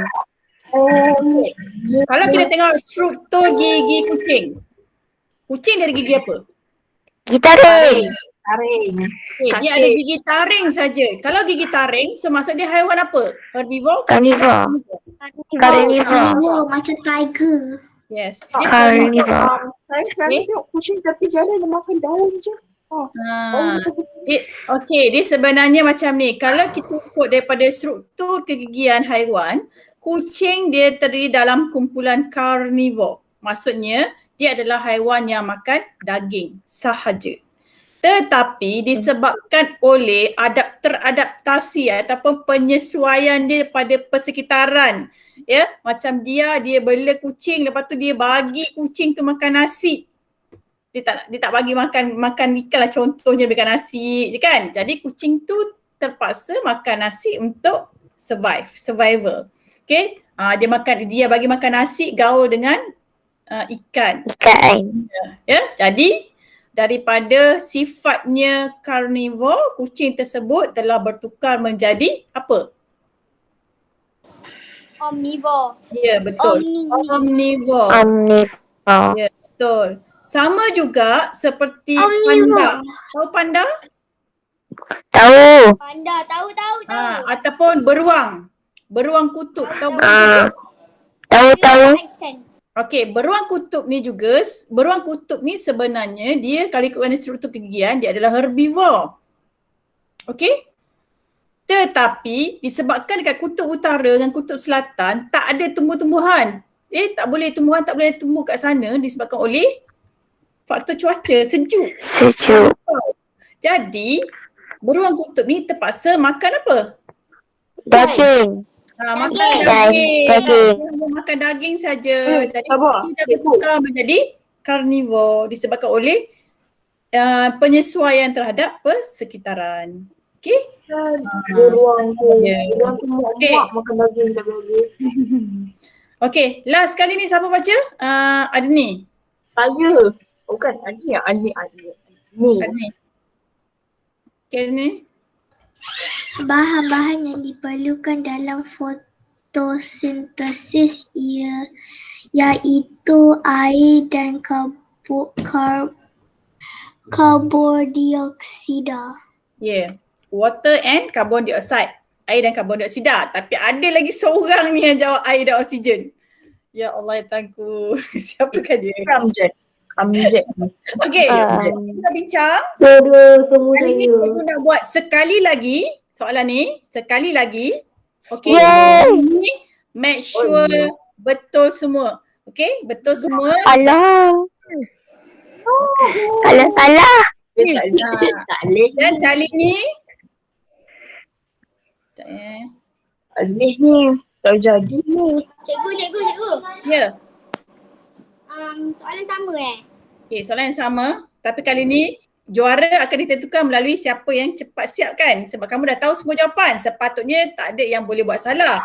Kalau kita tengok struktur gigi kucing. Kucing dari gigi apa? Gitaring. Taring. Dia ada gigi taring saja. Kalau gigi taring, so maksud dia haiwan apa? Herbivore? Carnivore. Carnivore. Carnivore macam tiger. Yes. Dia Carnivore. Saya selalu tengok kucing tapi jalan dia makan daun je. Dia sebenarnya macam ni. Kalau kita ikut daripada struktur kegigian haiwan, kucing dia terdiri dalam kumpulan carnivore. Maksudnya dia adalah haiwan yang makan daging sahaja. Tetapi disebabkan oleh teradaptasi ataupun penyesuaian dia pada persekitaran. Ya, macam dia bela kucing, lepas tu dia bagi kucing tu makan nasi. Dia tak bagi makan ikan lah, contohnya makan nasi je kan. Jadi kucing tu terpaksa makan nasi untuk survival. Okay, dia bagi makan nasi gaul dengan ikan. Ya, jadi daripada sifatnya carnivore, kucing tersebut telah bertukar menjadi apa? Omnivore. Ya, betul. Omnivore. Ya, betul. Sama juga seperti panda. Tahu panda? Tahu. Panda, tahu. Ataupun beruang. Beruang kutub. Tahu beruang kutub? Tahu. Okey, beruang kutub ni sebenarnya dia kalau ikutkan struktur kegigian dia adalah herbivore. Okey? Tetapi disebabkan dekat kutub utara dan kutub selatan tak ada tumbuh-tumbuhan. Tak boleh tumbuh kat sana disebabkan oleh faktor cuaca sejuk. Jadi beruang kutub ni terpaksa makan apa? Daging. Makan daging. Dia makan daging saja. Jadi dia bertukar menjadi carnivore disebabkan oleh penyesuaian terhadap persekitaran. Okey? Beruang tu muak makan daging tak boleh. Okey, last kali ni siapa baca? Adni. Saya. Bukan Adni. Ni. Adni. Okey ni. Bahan-bahan yang diperlukan dalam fotosintesis iaitu air dan karbon dioksida. Water and carbon dioxide. Air dan karbon dioksida. Tapi ada lagi seorang ni yang jawab air dan oksigen. Ya Allah, ya Tuhanku. Siapakah dia? Amjad. Okey, kita bincang. Kali ni cikgu nak buat sekali lagi soalan ni. Sekali lagi. Okey. Make sure betul semua. Okey, betul semua. Alah. Salah. Dan kali ni Alih ni tak jadi ni. Cikgu. Ya. Soalan sama Okey, soalan yang sama. Tapi kali ni juara akan ditentukan melalui siapa yang cepat siap kan. Sebab kamu dah tahu semua jawapan. Sepatutnya tak ada yang boleh buat salah.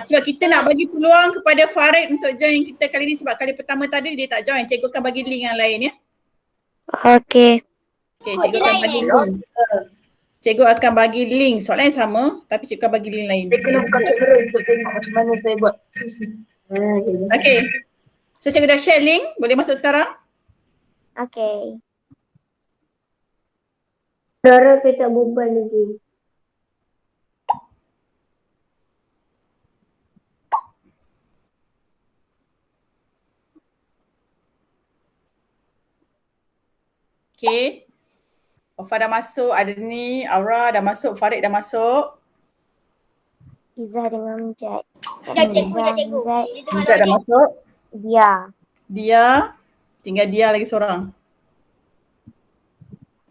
Sebab kita nak bagi peluang kepada Farid untuk join kita kali ni sebab kali pertama tadi dia tak join. Cikgu akan bagi link yang lain ya. Okey. Cikgu akan bagi link. Cikgu akan bagi link soalan yang sama tapi cikgu akan bagi link lain. Saya kena buka kamera untuk tengok macam mana saya buat. Okey. So cikgu dah share link, boleh masuk sekarang? Okey. Dara saya tak beban lagi. Okey. Ofa dah masuk, Adni, Aura dah masuk, Farid dah masuk. Izzah dengan Amjad. Cikgu. Amjad dah masuk. Dia. Tinggal dia lagi seorang.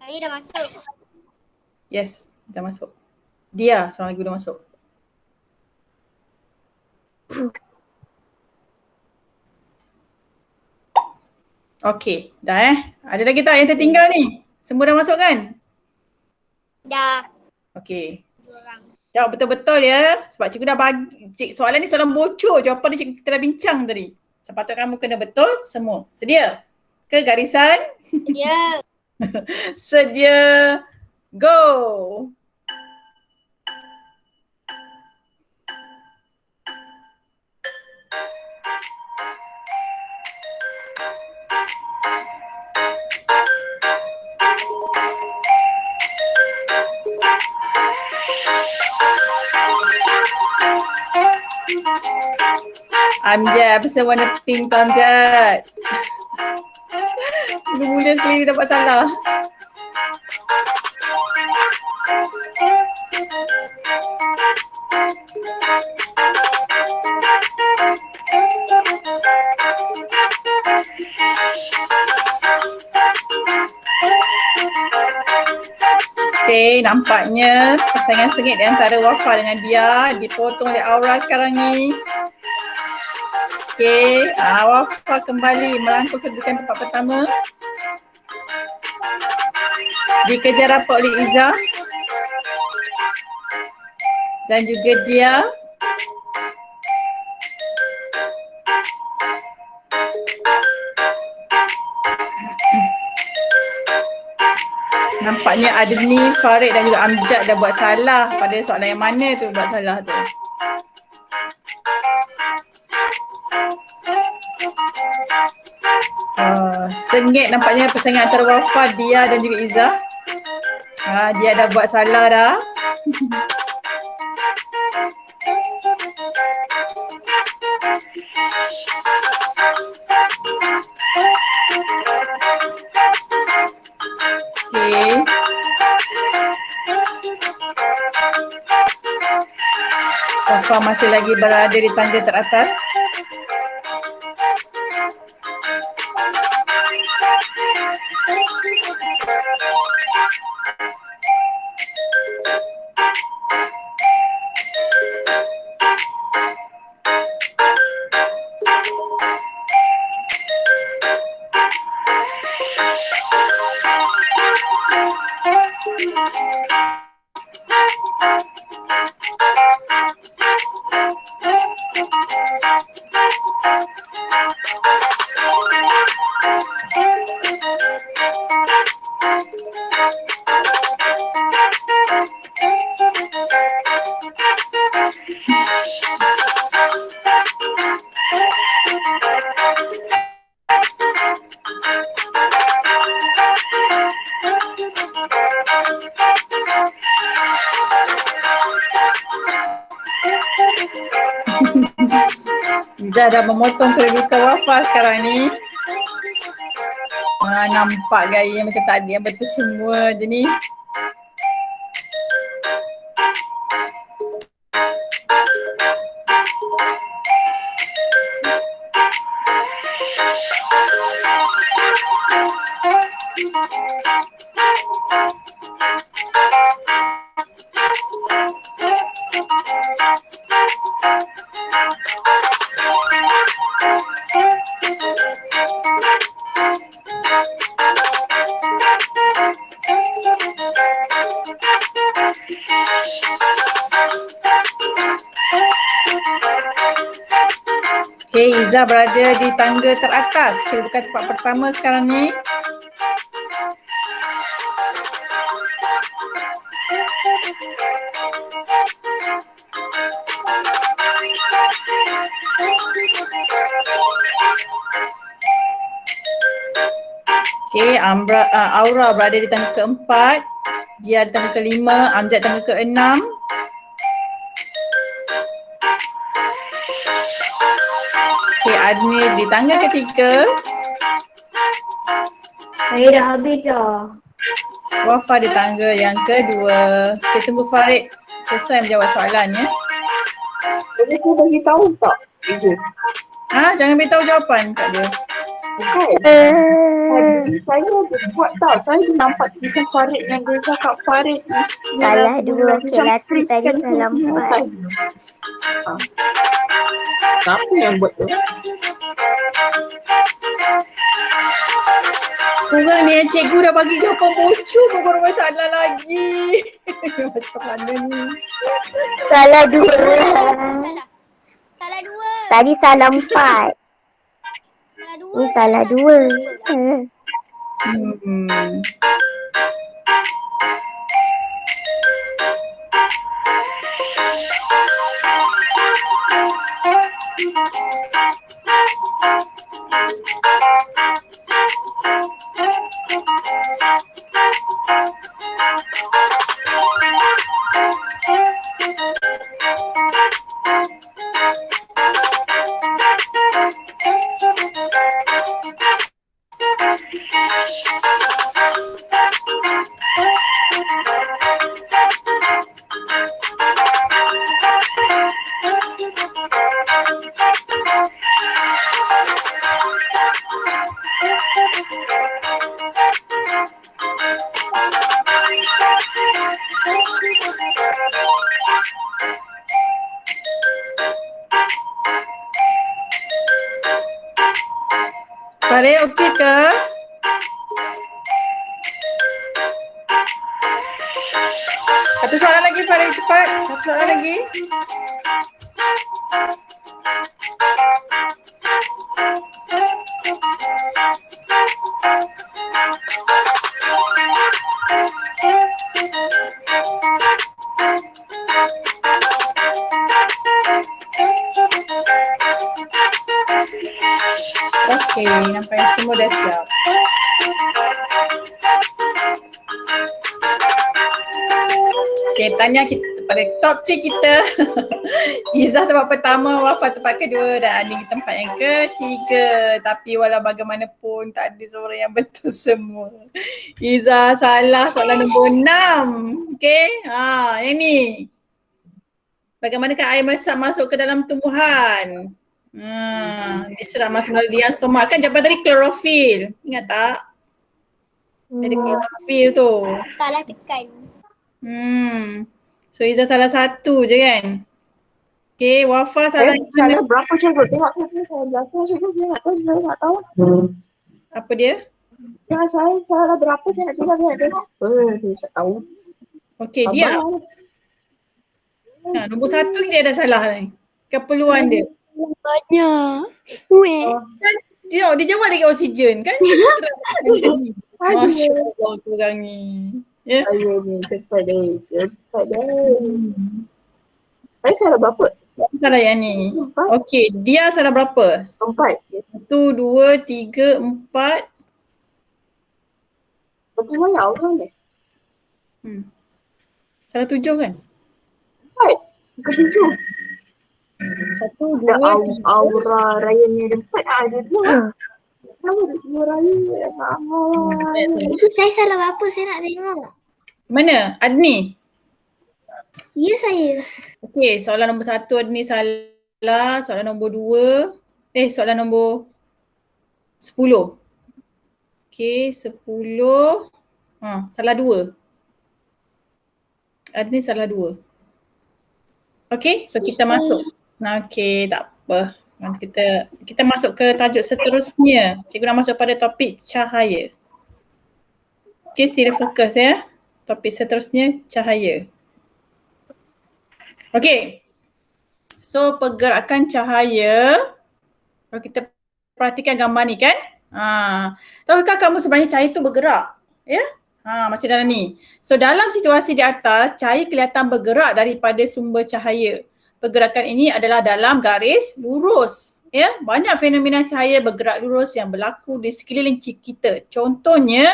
Saya dah masuk. Yes, dah masuk. Dia seorang lagi dah masuk. Okey, dah Ada lagi tak yang tertinggal ni? Semua dah masuk kan? Dah. Okey. 2 orang. Jawab betul-betul ya. Sebab cikgu dah bagi, soalan ni soalan bocor. Jawapan ni cikgu kita dah bincang tadi. Sepatutnya kamu kena betul semua. Sedia? Ke garisan? Sedia. Sedia. Go! Amjad, pasal warna pink tu Amjad. Mula-mula sendiri dapat salah. Okey, nampaknya persaingan sengit di antara Wafa dengan Dia dipotong oleh Aura sekarang ni. Okey, Wafa kembali merangkul kedudukan tempat pertama. Dikejar rapat oleh Izzah dan juga Dia. Nampaknya Adni, Farid dan juga Amjad dah buat salah pada soalan yang mana tu buat salah tu. Sengit nampaknya persaingan antara Wafa, Dia dan juga Izzah. Dia dah buat salah dah. Okey. Wafa masih lagi berada di tangga teratas. Izzah dah memotong kedudukan Wafa sekarang ni. Nampak gaya macam tadi yang betul semua je ni. Okay, Izzah berada di tangga teratas kedudukan tempat pertama sekarang ni. Okay, Aura berada di tangga keempat, Dia di tangga kelima, Amjad tangga keenam. Okay, Adni di tangga ketiga. Saya dah habis dah. Wafa di tangga yang kedua. Okay, tunggu Farid selesai menjawab soalan ya. Boleh saya bagi tahu tak? Ibu. Jangan beritahu jawapan kat dia. Bukan. Tadi saya buat tau. Saya nampak tulisan Farid yang dia cakap Farid is Salah dua. Okay, Lati tadi salah 4. Siapa yang buat tu? Korang ni cikgu dah bagi jawapan bocor pun korang buat salah lagi. Macam mana ni? Salah 2. Salah. Salah 2. Tadi salah 4. Salah 2. Ni salah 2. Hmm. Farid okey ke? Satu soalan lagi Farid, cepat. Satu soalan lagi. Okey, nampaknya semua dah siap. Okey, tanya kita pada top 3 kita. Izzah tempat pertama, Wafa tempat kedua dan Aning tempat yang ketiga. Tapi walau bagaimanapun tak ada seorang yang betul semua. Izzah salah soalan nombor 6. Okey, yang ni. Bagaimanakah air meresap masuk ke dalam tumbuhan? Diserap masuk melalui liang stomak. Kan jawapan tadi klorofil. Ingat tak? Jadi klorofil tu. Salah tekan. So Izzah salah satu je kan? Okay, Wafa salah Salah berapa cikgu? Tengok saya salah berapa cikgu? Saya nak tahu. apa dia? Tengok saya salah berapa saya nak tengok. Saya tak tahu. Okay, dia. Nombor 1 dia dah salah ni. Keperluan dia. Banyak. Dia jawab lagi oksigen kan? Masya Allah korang ni. Ya? Saya ni cepat deh. Saya salah berapa? Salah yang ni. Okay, dia salah berapa? 4. 1, 2, 3, 4. Berapa banyak orang ni? Salah 7 kan? 4. Ke 7. 1, 2, Ada 3. aura raya ni ada 4 ada 2. Kenapa ada 2 raya? Itu saya salah berapa saya nak tengok. Mana? Adni? Ya saya. Okey, soalan nombor 1 Adni salah. Soalan nombor 2. Soalan nombor 10. Okey, 10. Salah 2. Adni salah 2. Okey, so kita masuk. Okey, tak apa. Nanti kita masuk ke tajuk seterusnya. Cikgu nak masuk pada topik cahaya. Okey, sila fokus ya. Topik seterusnya cahaya. Okey. So pergerakan cahaya. Kalau kita perhatikan gambar ni kan. Tahukah kamu sebenarnya cahaya tu bergerak? Ya? Macam dalam ni. So dalam situasi di atas, cahaya kelihatan bergerak daripada sumber cahaya. Pergerakan ini adalah dalam garis lurus. Ya, banyak fenomena cahaya bergerak lurus yang berlaku di sekeliling kita. Contohnya,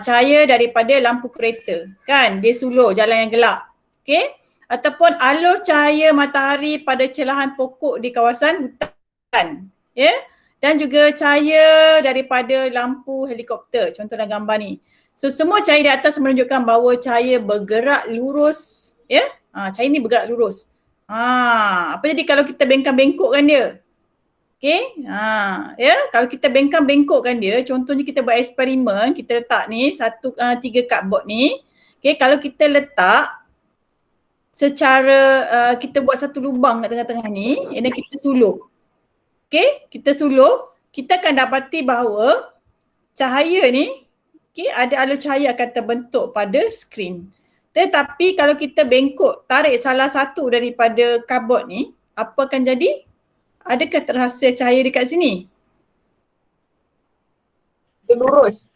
cahaya daripada lampu kereta. Kan, dia sulur jalan yang gelap. Okey? Ataupun alur cahaya matahari pada celahan pokok di kawasan hutan. Ya? Dan juga cahaya daripada lampu helikopter. Contoh dalam gambar ni. So semua cahaya di atas menunjukkan bahawa cahaya bergerak lurus. Ya? Cahaya ni bergerak lurus. Apa jadi kalau kita bengkang-bengkokkan dia? Okey? Ya, kalau kita bengkang-bengkokkan dia, contohnya kita buat eksperimen, kita letak ni 3 cardboard ni. Okey, kalau kita letak secara kita buat satu lubang kat tengah-tengah ni, and then kita sulur. Okey, kita sulur, kita akan dapati bahawa cahaya ni, ada alur cahaya akan terbentuk pada skrin. Tetapi kalau kita bengkok, tarik salah satu daripada cardboard ni, apa akan jadi? Adakah terhasil cahaya dekat sini? Dia lurus.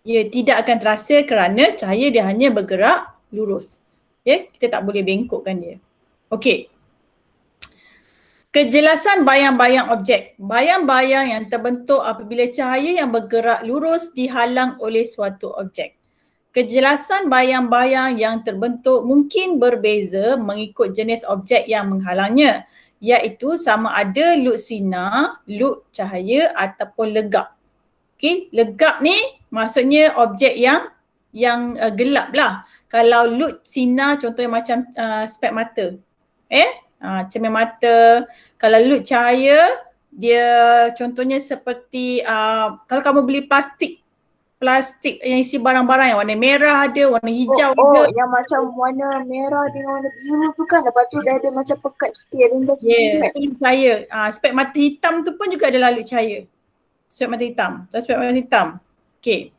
Ya, tidak akan terhasil kerana cahaya dia hanya bergerak lurus. Ya, kita tak boleh bengkokkan dia. Okey. Kejelasan bayang-bayang objek. Bayang-bayang yang terbentuk apabila cahaya yang bergerak lurus dihalang oleh suatu objek. Kejelasan bayang-bayang yang terbentuk mungkin berbeza mengikut jenis objek yang menghalangnya, iaitu sama ada lut sinar, lut cahaya ataupun legap. Okey, legap ni maksudnya objek yang gelap lah. Kalau lut sinar contohnya macam spek mata. Cermin mata. Kalau lut cahaya, dia contohnya seperti kalau kamu beli plastik yang isi barang-barang yang warna merah ada, warna hijau ada. Yang macam warna merah dengan warna biru tu kan, lepas tu dia ada macam pekat sikit, rendah sikit. Itu lut cahaya. Spek mata hitam tu pun juga adalah lut cahaya. Spek mata hitam. Spek mata hitam. Okey.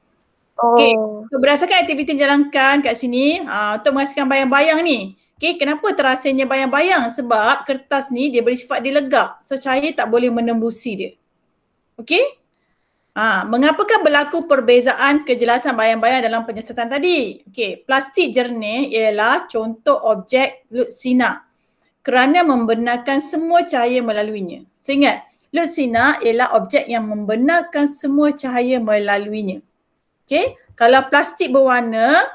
Okay. So, berdasarkan aktiviti yang dijalankan kat sini untuk menghasilkan bayang-bayang ni. Okay, kenapa terhasilnya bayang-bayang? Sebab kertas ni dia bersifat dia legap. So cahaya tak boleh menembusi dia. Okay. Mengapakah berlaku perbezaan kejelasan bayang-bayang dalam penyiasatan tadi? Okay, plastik jernih ialah contoh objek lut sinar kerana membenarkan semua cahaya melaluinya. So ingat, lut sinar ialah objek yang membenarkan semua cahaya melaluinya. Okay, kalau plastik berwarna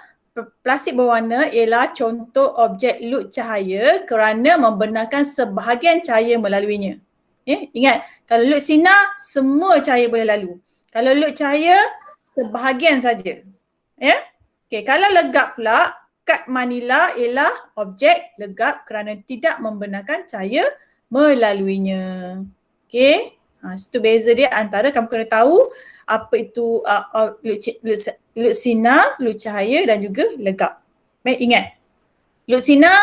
ialah contoh objek lut cahaya kerana membenarkan sebahagian cahaya melaluinya. Ingat, kalau lut sinar, semua cahaya boleh lalu. Kalau lut cahaya, sebahagian saja. Okay, kalau legap pula, kad manila ialah objek legap kerana tidak membenarkan cahaya melaluinya. Okay, situ beza dia antara kamu kena tahu apa itu lut sinar, lut cahaya dan juga legap. Baik, ingat. Lut sinar,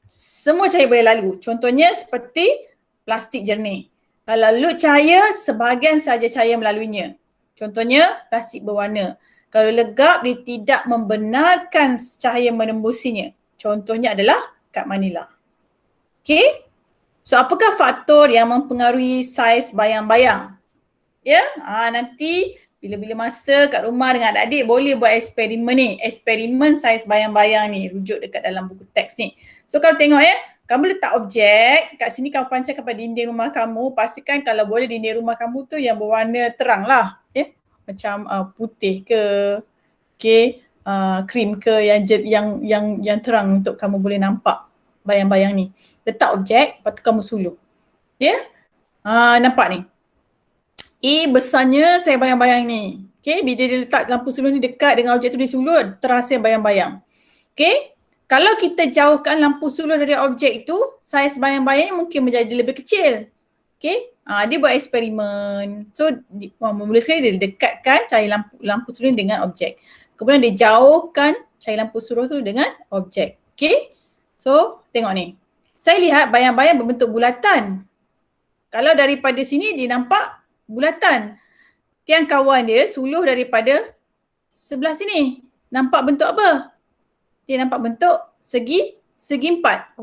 semua cahaya boleh lalu. Contohnya seperti plastik jernih. Kalau lut cahaya, sebahagian sahaja cahaya melaluinya. Contohnya plastik berwarna. Kalau legap, dia tidak membenarkan cahaya menembusinya. Contohnya adalah kad manila. Okay. So, apakah faktor yang mempengaruhi saiz bayang-bayang? Nanti bila-bila masa kat rumah dengan adik-adik boleh buat eksperimen ni. Eksperimen saiz bayang-bayang ni. Rujuk dekat dalam buku teks ni. So kalau tengok kamu letak objek kat sini, kamu pancangkan pada dinding rumah kamu. Pastikan kalau boleh dinding rumah kamu tu yang berwarna terang lah. Macam putih ke, krim ke yang terang untuk kamu boleh nampak bayang-bayang ni. Letak objek, lepas tu kamu suluh. Nampak ni. Besarnya saya bayang-bayang ni. Okay, bila dia letak lampu suluh ni dekat dengan objek tu dia suluh, terhasil bayang-bayang. Okay, kalau kita jauhkan lampu suluh dari objek itu, saiz bayang-bayang mungkin menjadi lebih kecil. Okay, dia buat eksperimen. So, mula sekali dia dekatkan cahaya lampu suluh dengan objek. Kemudian dia jauhkan cahaya lampu suluh tu dengan objek. Okay, so tengok ni. Saya lihat bayang-bayang berbentuk bulatan. Kalau daripada sini dia nampak bulatan. Yang kawan dia suluh daripada sebelah sini. Nampak bentuk apa? Dia nampak bentuk segi empat.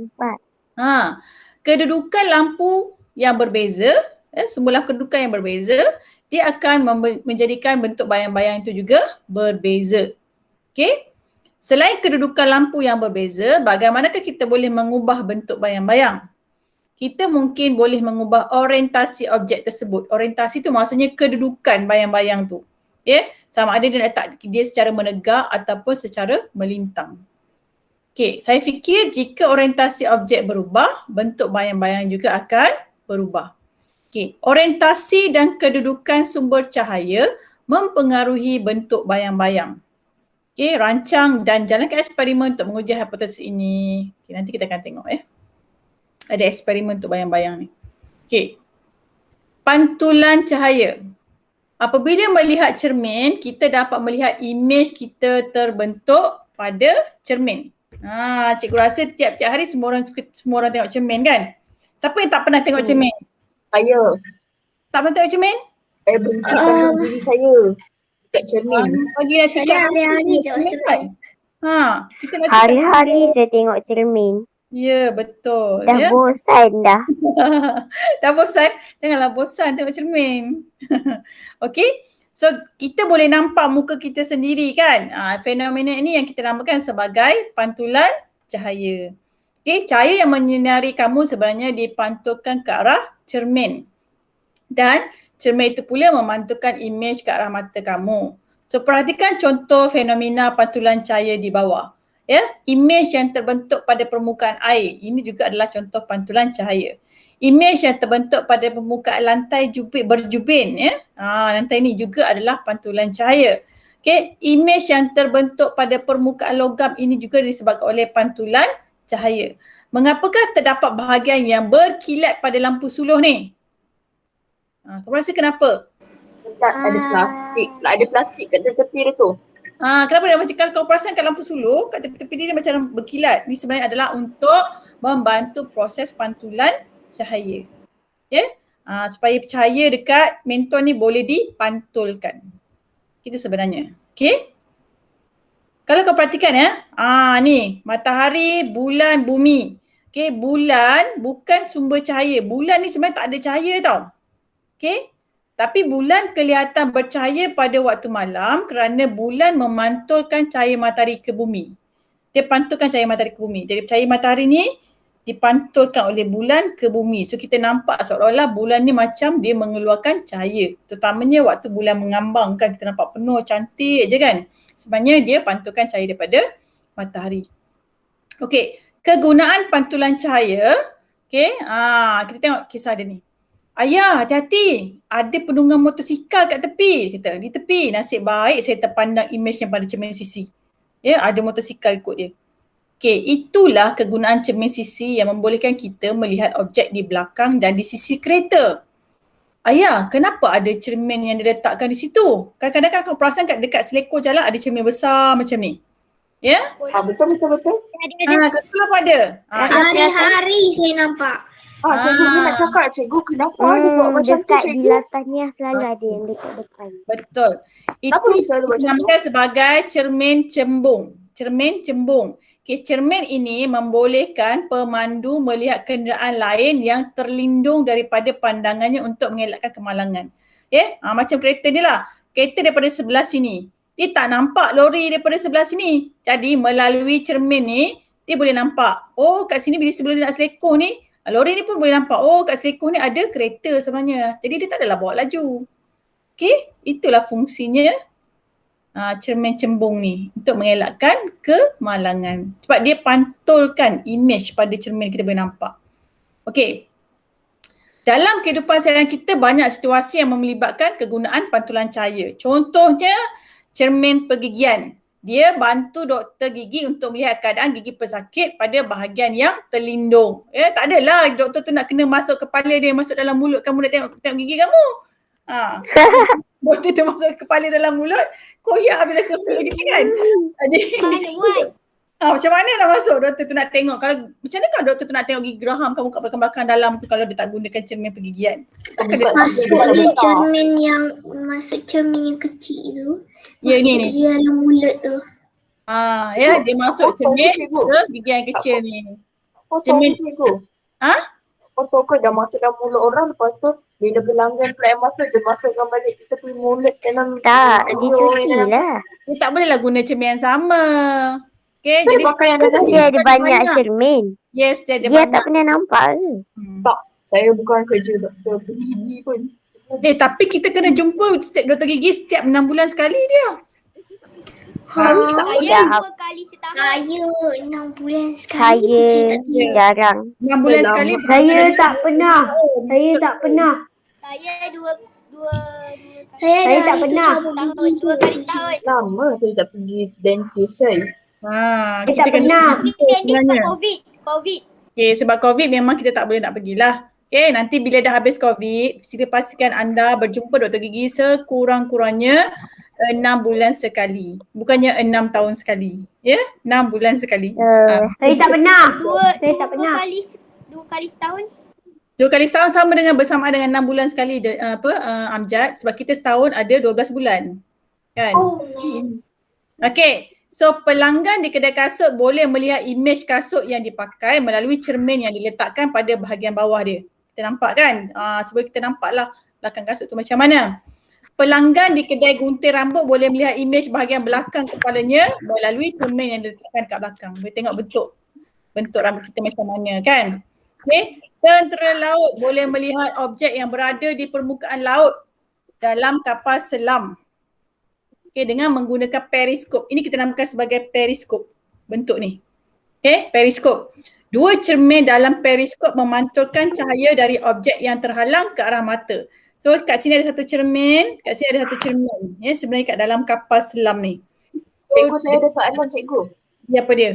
Kedudukan lampu yang berbeza, sumber lampu kedudukan yang berbeza, dia akan menjadikan bentuk bayang-bayang itu juga berbeza. Okay? Selain kedudukan lampu yang berbeza, bagaimanakah kita boleh mengubah bentuk bayang-bayang? Kita mungkin boleh mengubah orientasi objek tersebut. Orientasi tu maksudnya kedudukan bayang-bayang tu. Sama ada dia letak dia secara menegak ataupun secara melintang. Okay, saya fikir jika orientasi objek berubah, bentuk bayang-bayang juga akan berubah. Okay, orientasi dan kedudukan sumber cahaya mempengaruhi bentuk bayang-bayang. Okay, rancang dan jalankan eksperimen untuk menguji hipotesis ini. Okay, nanti kita akan tengok ada eksperimen untuk bayang-bayang ni. Okay. Pantulan cahaya. Apabila melihat cermin, kita dapat melihat imej kita terbentuk pada cermin. Cikgu rasa tiap-tiap hari semua orang tengok cermin kan? Siapa yang tak pernah tengok cermin? Saya. Tak pernah tengok cermin? Saya benci dengan diri saya. kat cermin. Bagi nasi Saya kat hari-hari tengok cermin kan? cermin. Kita nasi kat Hari-hari saya tengok cermin. Ya, betul. Dah Ya. bosan dah. Dah bosan? Janganlah bosan tengok cermin. Okey. So kita boleh nampak muka kita sendiri kan? Fenomena ini yang kita namakan sebagai pantulan cahaya. Okey, cahaya yang menyinari kamu sebenarnya dipantulkan ke arah cermin. Dan cermin itu pula memantulkan imej ke arah mata kamu. So perhatikan contoh fenomena pantulan cahaya di bawah. Ya, imej yang terbentuk pada permukaan air. Ini juga adalah contoh pantulan cahaya. Imej yang terbentuk pada permukaan lantai berjubin, ya. Lantai ini juga adalah pantulan cahaya. Okey, imej yang terbentuk pada permukaan logam ini juga disebabkan oleh pantulan cahaya. Mengapakah terdapat bahagian yang berkilat pada lampu suluh ni? Kamu rasa kenapa? Tak ada plastik. Ada plastik kat tepi dia tu. Kenapa dia macam kalau kau perasan kat lampu suluh, kat tepi-tepi dia macam berkilat. Ni sebenarnya adalah untuk membantu proses pantulan cahaya. Ya? Supaya cahaya dekat menton ni boleh dipantulkan. Itu sebenarnya. Okey? Kalau kau perhatikan ya, ni matahari, bulan, bumi. Okey, bulan bukan sumber cahaya. Bulan ni sebenarnya tak ada cahaya tau. Okey? Tapi bulan kelihatan bercahaya pada waktu malam kerana bulan memantulkan cahaya matahari ke bumi. Dia pantulkan cahaya matahari ke bumi. Jadi cahaya matahari ni dipantulkan oleh bulan ke bumi. So kita nampak seolah-olah bulan ni macam dia mengeluarkan cahaya. Terutamanya waktu bulan mengambang kan, kita nampak penuh cantik je kan. Sebenarnya dia pantulkan cahaya daripada matahari. Okey, kegunaan pantulan cahaya. Okey, kita tengok kisah dia ni. Ayah, hati-hati. Ada penunggang motosikal kat tepi. Kata, di tepi. Nasib baik saya terpandang imejnya pada cermin sisi. Ya, ada motosikal ikut dia. Okey, itulah kegunaan cermin sisi yang membolehkan kita melihat objek di belakang dan di sisi kereta. Ayah, kenapa ada cermin yang diletakkan di situ? Kadang-kadang kau perasan dekat selekor jalan ada cermin besar macam ni. Ya? Betul. Kat sekolah pun ada. Hari-hari saya nampak. Cikgu saya nak cakap, cikgu kenapa ada buat macam tu Dekat di cikgu? latahnya selalu ada yang dekat depan. Betul. Kenapa dia selalu buat macam tu? dinamakan sebagai cermin cembung. Cermin cembung. Okay, cermin ini membolehkan pemandu melihat kenderaan lain yang terlindung daripada pandangannya untuk mengelakkan kemalangan. Macam kereta ni lah. Kereta daripada sebelah sini. Dia tak nampak lori daripada sebelah sini. Jadi melalui cermin ni, dia boleh nampak. Oh, kat sini bila sebelum dia nak selekor ni, lori ni pun boleh nampak. Oh, kat selekor ni ada kereta sebenarnya. Jadi dia tak adalah bawa laju. Okay, itulah fungsinya cermin cembung ni untuk mengelakkan kemalangan. Sebab dia pantulkan imej pada cermin kita boleh nampak. Okay. Dalam kehidupan seharian kita banyak situasi yang melibatkan kegunaan pantulan cahaya. Contohnya cermin pergigian. Dia bantu doktor gigi untuk melihat keadaan gigi pesakit pada bahagian yang terlindung. Tak adalah doktor tu nak kena masuk kepala dia, masuk dalam mulut kamu nak tengok gigi kamu. Doktor tu masuk kepala dalam mulut, koyak bila suruh gitu kan. Jadi Mana buat? macam mana nak masuk doktor tu nak tengok. Macam mana kalau doktor tu nak tengok gigi geraham kamu kat belakang dalam tu kalau dia tak gunakan cermin pergigian? Masuk dia cermin yang cermin yang kecil tu. Ya, ni. Masuk dia dalam mulut tu. Dia masuk cermin cikgu. ke gigi yang kecil ni. Tahu Cermin- cikgu. Ha? Tahu dah masuk dalam mulut orang, lepas tu bila pelanggan pula yang masuk, dia masukkan balik kita punya mulut dalam Tak, dicuci lah. Dia tak bolehlah guna cermin yang sama. Okay, Jadi jadi pakai yang Dia lain. ada banyak cermin. yes, dia ada Dia banyak. tak pernah nampak ke? Tak, saya bukan kerja doktor gigi pun. Tapi kita kena jumpa doktor gigi setiap 6 bulan sekali dia. Saya Dah. 2 kali setahun. Saya 6 bulan sekali. Saya jarang. 6 bulan Lama. sekali. Saya tak pernah. Saya tak pernah. Saya Saya tak dah pernah. setahun, 2 kali setahun. Lama saya tak pergi dentist saya. Saya Kita tak pernah. Tapi dentist sebab sebenarnya. COVID. Okay, sebab COVID memang kita tak boleh nak pergilah. Okay, nanti bila dah habis COVID, sila pastikan anda berjumpa doktor gigi sekurang-kurangnya 6 bulan sekali. Bukannya 6 tahun sekali. 6 bulan sekali. Saya tak pernah. Saya tak 2 pernah. kali setahun. 2 kali setahun bersamaan dengan 6 bulan sekali Amjad, sebab kita setahun ada 12 bulan. Kan? Okey. So pelanggan di kedai kasut boleh melihat imej kasut yang dipakai melalui cermin yang diletakkan pada bahagian bawah dia. Kita nampak kan? Cuba kita nampaklah belakang kasut tu macam mana. Pelanggan di kedai gunting rambut boleh melihat imej bahagian belakang kepalanya melalui cermin yang diletakkan kat belakang. Boleh tengok bentuk rambut kita macam mana kan? Okey. Tentera laut boleh melihat objek yang berada di permukaan laut dalam kapal selam. Okay, dengan menggunakan periskop. Ini kita namakan sebagai periskop bentuk ni. Okay, periskop. Dua cermin dalam periskop memantulkan cahaya dari objek yang terhalang ke arah mata. So kat sini ada satu cermin, kat sini ada satu cermin. Ya, sebenarnya kat dalam kapal selam ni. Cikgu, saya ada soalan cikgu. Ya, apa dia?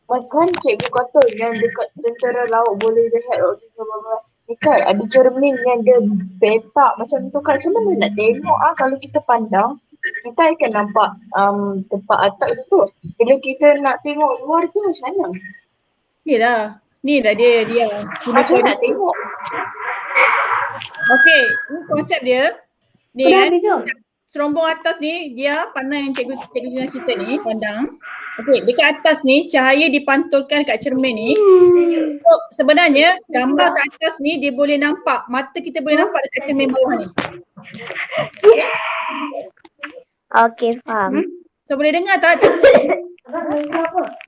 Macam cikgu kata yang dekat tentera laut boleh lihat objek bawah. Ni kan ada cermin yang dia petak macam tu kan. Macam mana nak tengok kalau kita pandang kita akan nampak tempat atap tu. Bila kita nak tengok luar tu macam mana? Ni dah dia. Macam nak tengok? Okey, ni konsep dia. Ni Dah kan, habis tu? serombong atas ni dia pandang yang cikgu Zina cerita ni, pandang. Okey, dekat atas ni cahaya dipantulkan kat cermin ni. So, sebenarnya gambar kat atas ni dia boleh nampak, mata kita boleh nampak dekat cermin bawah ni. Okey, faham. So boleh dengar tak cikgu?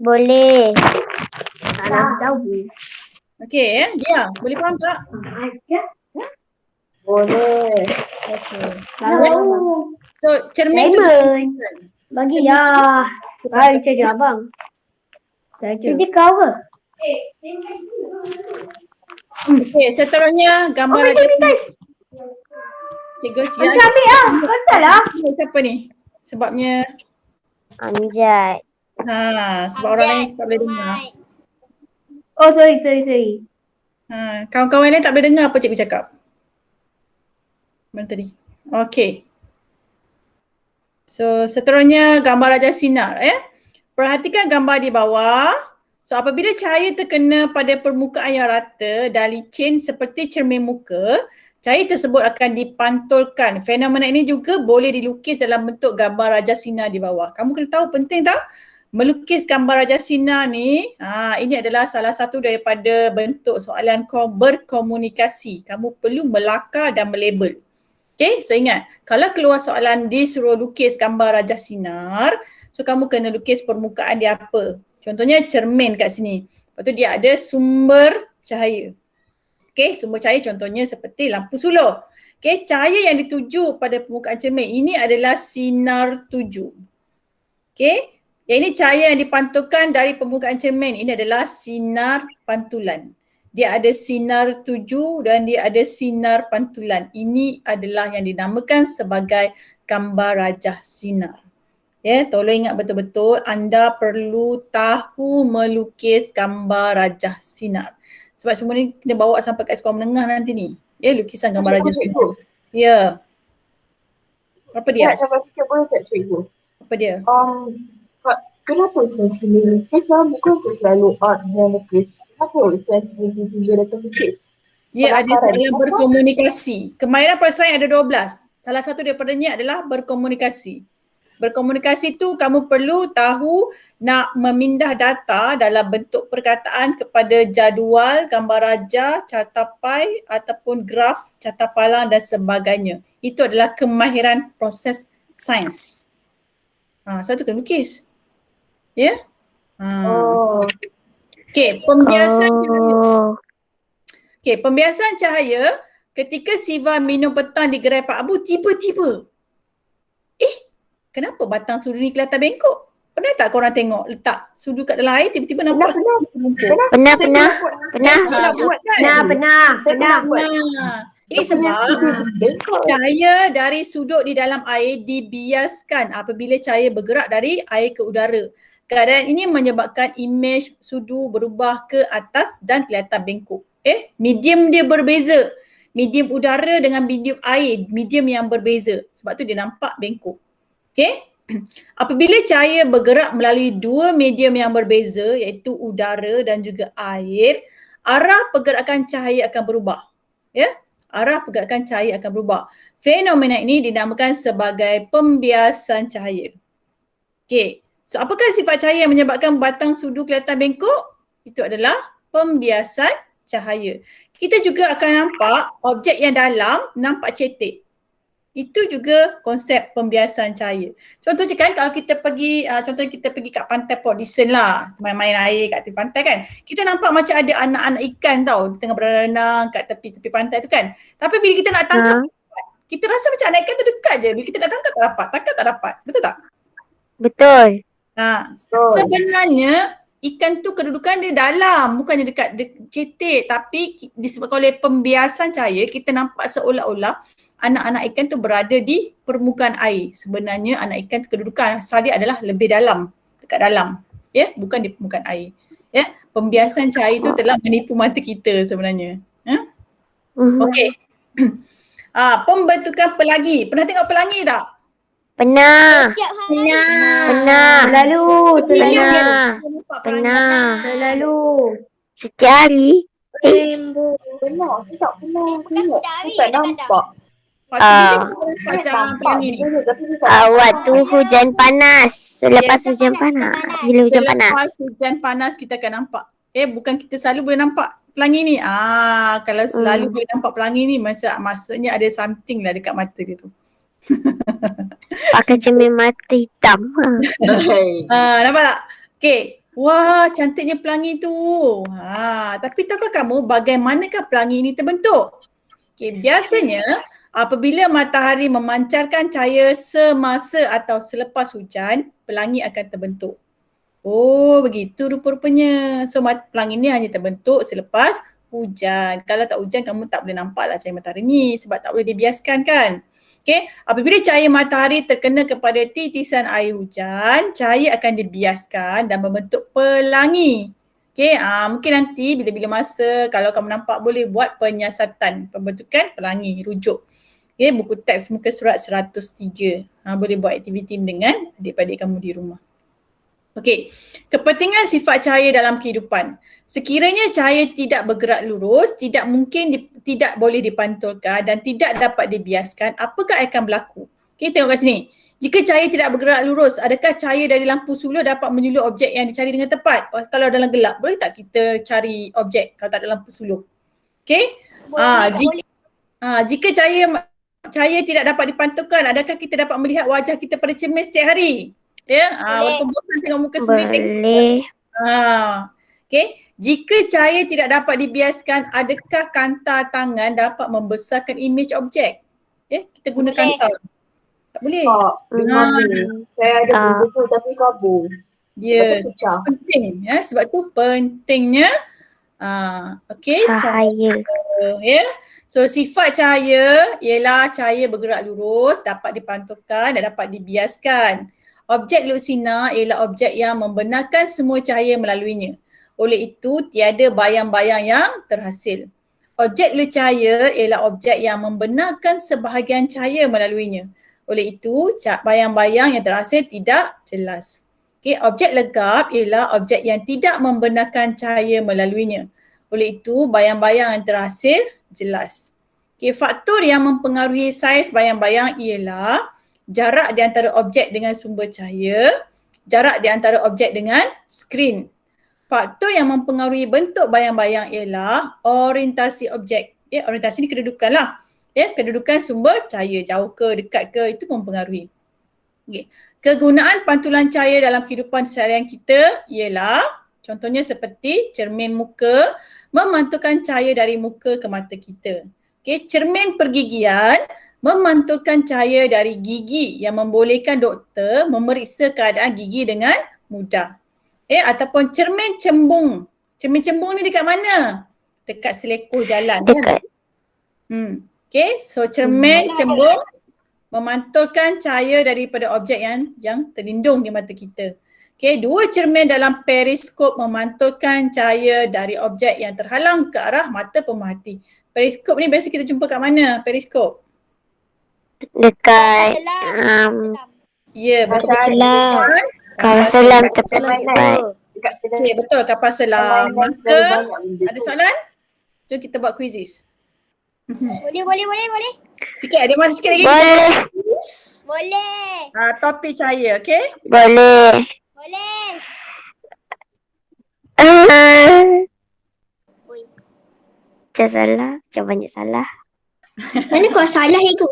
Boleh. Okey, dia boleh faham tak? Boleh. Okey. Tahu. So cermin tu Diamond. Bagilah. Baik saja abang. Jadi kau ke? okey, seterusnya gambar raja. Cikgu Macam ambil lah. Betul lah. siapa ni? Sebabnya Amjad. sebab orang lain tak boleh dengar. Oh, sorry. Kawan-kawan lain tak boleh dengar apa cikgu cakap. Mana tadi? Okey. So seterusnya gambar raja sinar Perhatikan gambar di bawah. So apabila cahaya terkena pada permukaan yang rata dan licin seperti cermin muka, cahaya tersebut akan dipantulkan. Fenomena ini juga boleh dilukis dalam bentuk gambar raja sinar di bawah. Kamu kena tahu, penting tak? Melukis gambar raja sinar ni, ini adalah salah satu daripada bentuk soalan berkomunikasi. Kamu perlu melakar dan melabel. Okay, so ingat, kalau keluar soalan disuruh lukis gambar raja sinar, so kamu kena lukis permukaan dia apa. Contohnya cermin kat sini. Lepas tu dia ada sumber cahaya. Okay, sumber cahaya contohnya seperti lampu suluh. Okay, cahaya yang dituju pada permukaan cermin ini adalah sinar tuju. Okay, yang ini cahaya yang dipantulkan dari permukaan cermin ini adalah sinar pantulan. Dia ada sinar tuju dan dia ada sinar pantulan. Ini adalah yang dinamakan sebagai gambar rajah sinar. Ya, tolong ingat betul-betul anda perlu tahu melukis gambar rajah sinar. Sebab semua ni kena bawa sampai kat sekolah menengah nanti ni. Ya, lukisan gambar rajah sinar. Ya. Apa dia? Nak cakap sikit boleh tak cikgu? Apa dia? Kenapa sains kena lukis bukan ke selalu art yang lukis? Kenapa sains kena tiba datang lukis? Dia ada soalan berkomunikasi. Kemahiran persains ada 12. Salah satu daripadanya adalah berkomunikasi. Berkomunikasi tu kamu perlu tahu nak memindah data dalam bentuk perkataan kepada jadual, gambar raja, carta pai ataupun graf, carta palang dan sebagainya. Itu adalah kemahiran proses sains. Satu kena lukis. Ya? Okey, pembiasan cahaya. Okey, pembiasan cahaya ketika Siva minum petang di gerai Pak Abu tiba-tiba. Kenapa batang sudu ni kelihatan bengkok? Pernah tak korang tengok letak sudu kat dalam air tiba-tiba nampak sudu bengkok? Pernah. Ini sebab cahaya dari sudut di dalam air dibiaskan apabila cahaya bergerak dari air ke udara. Keadaan ini menyebabkan imej sudu berubah ke atas dan kelihatan bengkok. Medium dia berbeza. Medium udara dengan medium air, medium yang berbeza. Sebab tu dia nampak bengkok. Okay? Apabila cahaya bergerak melalui dua medium yang berbeza iaitu udara dan juga air, arah pergerakan cahaya akan berubah. Ya? arah pergerakan cahaya akan berubah. Fenomena ini dinamakan sebagai pembiasan cahaya. Okey, so apakah sifat cahaya yang menyebabkan batang sudu kelihatan bengkok? Itu adalah pembiasan cahaya. Kita juga akan nampak objek yang dalam nampak cetek. Itu juga konsep pembiasan cahaya. Contohnya kan kalau kita pergi, contohnya kita pergi kat pantai Port Dickson lah, main-main air kat tepi pantai kan. Kita nampak macam ada anak-anak ikan tau, di tengah berenang kat tepi-tepi pantai tu kan. Tapi bila kita nak tangkap, kita rasa macam anak ikan tu dekat je. Bila kita nak tangkap tak dapat. Betul tak? Betul. Sebenarnya ikan tu kedudukan dia dalam, bukannya dekat cetek, tapi disebabkan oleh pembiasan cahaya kita nampak seolah-olah anak-anak ikan tu berada di permukaan air. Sebenarnya anak ikan tu kedudukan asal dia adalah lebih dalam, dekat dalam, ya, bukan di permukaan air. Ya, pembiasan cahaya tu telah menipu mata kita sebenarnya. Okey. Pembentukan pelangi. Pernah tengok pelangi tak? Pernah. Setiap hari. Pernah. Selalu. Setiap hari. Rainbow. Benar, saya tak pernah tengok. setiap hari Saya tak kadang-kadang. nampak. Macam pelangi ni. Tapi saya tak Waktu hujan panas. Selepas hujan panas. Bila hujan panas. Selepas hujan panas kita akan nampak. Bukan kita selalu boleh nampak pelangi ni. Kalau selalu boleh nampak pelangi ni maksudnya ada something lah dekat mata dia tu. Pakai cermin mata hitam. Nampak tak? Okay. Wah, cantiknya pelangi tu. Tapi tahukah kamu bagaimanakah pelangi ini terbentuk? Okay, biasanya apabila matahari memancarkan cahaya semasa atau selepas hujan, pelangi akan terbentuk. Oh, begitu rupa-rupanya. So, pelangi ni hanya terbentuk selepas hujan. Kalau tak hujan, kamu tak boleh nampak lah cahaya matahari ni sebab tak boleh dibiaskan kan. Okay, apabila cahaya matahari terkena kepada titisan air hujan, cahaya akan dibiaskan dan membentuk pelangi. Okay, mungkin nanti bila-bila masa kalau kamu nampak boleh buat penyiasatan pembentukan pelangi, rujuk. Okay, buku teks muka surat 103. Boleh buat aktiviti dengan adik-adik kamu di rumah. Okey, kepentingan sifat cahaya dalam kehidupan. Sekiranya cahaya tidak bergerak lurus, tidak boleh dipantulkan dan tidak dapat dibiaskan, apakah akan berlaku? Okey, tengok kat sini. Jika cahaya tidak bergerak lurus, adakah cahaya dari lampu suluh dapat menyuluh objek yang dicari dengan tepat? Kalau dalam gelap, boleh tak kita cari objek kalau tak ada lampu suluh? Okey? Jika cahaya tidak dapat dipantulkan, adakah kita dapat melihat wajah kita pada cermin setiap hari? Walaupun bosan tengok muka sendiri. Boleh. Okay. Jika cahaya tidak dapat dibiaskan, adakah kantar tangan dapat membesarkan imej objek? Kita guna kantar. Tak boleh. Saya ada buku tapi kabur. Ya, Betul pecah. penting. Sebab tu pentingnya Cahaya. So sifat cahaya ialah cahaya bergerak lurus, dapat dipantulkan dan dapat dibiaskan. Objek lusinar ialah objek yang membenarkan semua cahaya melaluinya. Oleh itu, tiada bayang-bayang yang terhasil. Objek cahaya ialah objek yang membenarkan sebahagian cahaya melaluinya. Oleh itu, bayang-bayang yang terhasil tidak jelas. Okay, objek legap ialah objek yang tidak membenarkan cahaya melaluinya. Oleh itu, bayang-bayang yang terhasil jelas. Okay, faktor yang mempengaruhi saiz bayang-bayang ialah jarak di antara objek dengan sumber cahaya, jarak di antara objek dengan skrin. Faktor yang mempengaruhi bentuk bayang-bayang ialah orientasi objek. Orientasi ni kedudukan lah. Kedudukan sumber cahaya, jauh ke, dekat ke, itu mempengaruhi. Kegunaan pantulan cahaya dalam kehidupan seharian kita ialah contohnya seperti cermin muka memantulkan cahaya dari muka ke mata kita. Cermin pergigian memantulkan cahaya dari gigi yang membolehkan doktor memeriksa keadaan gigi dengan mudah. Ataupun cermin cembung. Cermin cembung ni dekat mana? Dekat selekoh jalan. Dekat. So cermin cembung memantulkan cahaya daripada objek yang terlindung di mata kita. Dua cermin dalam periskop memantulkan cahaya dari objek yang terhalang ke arah mata pemerhati. Periskop ni biasa kita jumpa kat mana? Periskop. Dekat betul. kapal selam tepat. Betul, kapal selam. Maka ada soalan? Jom kita buat quizzes. Boleh. Sikit, ada masa sikit lagi. Boleh. Boleh. Topi cahaya, okey? Boleh. Oi. Macam salah. Macam banyak salah. Mana kau salah itu?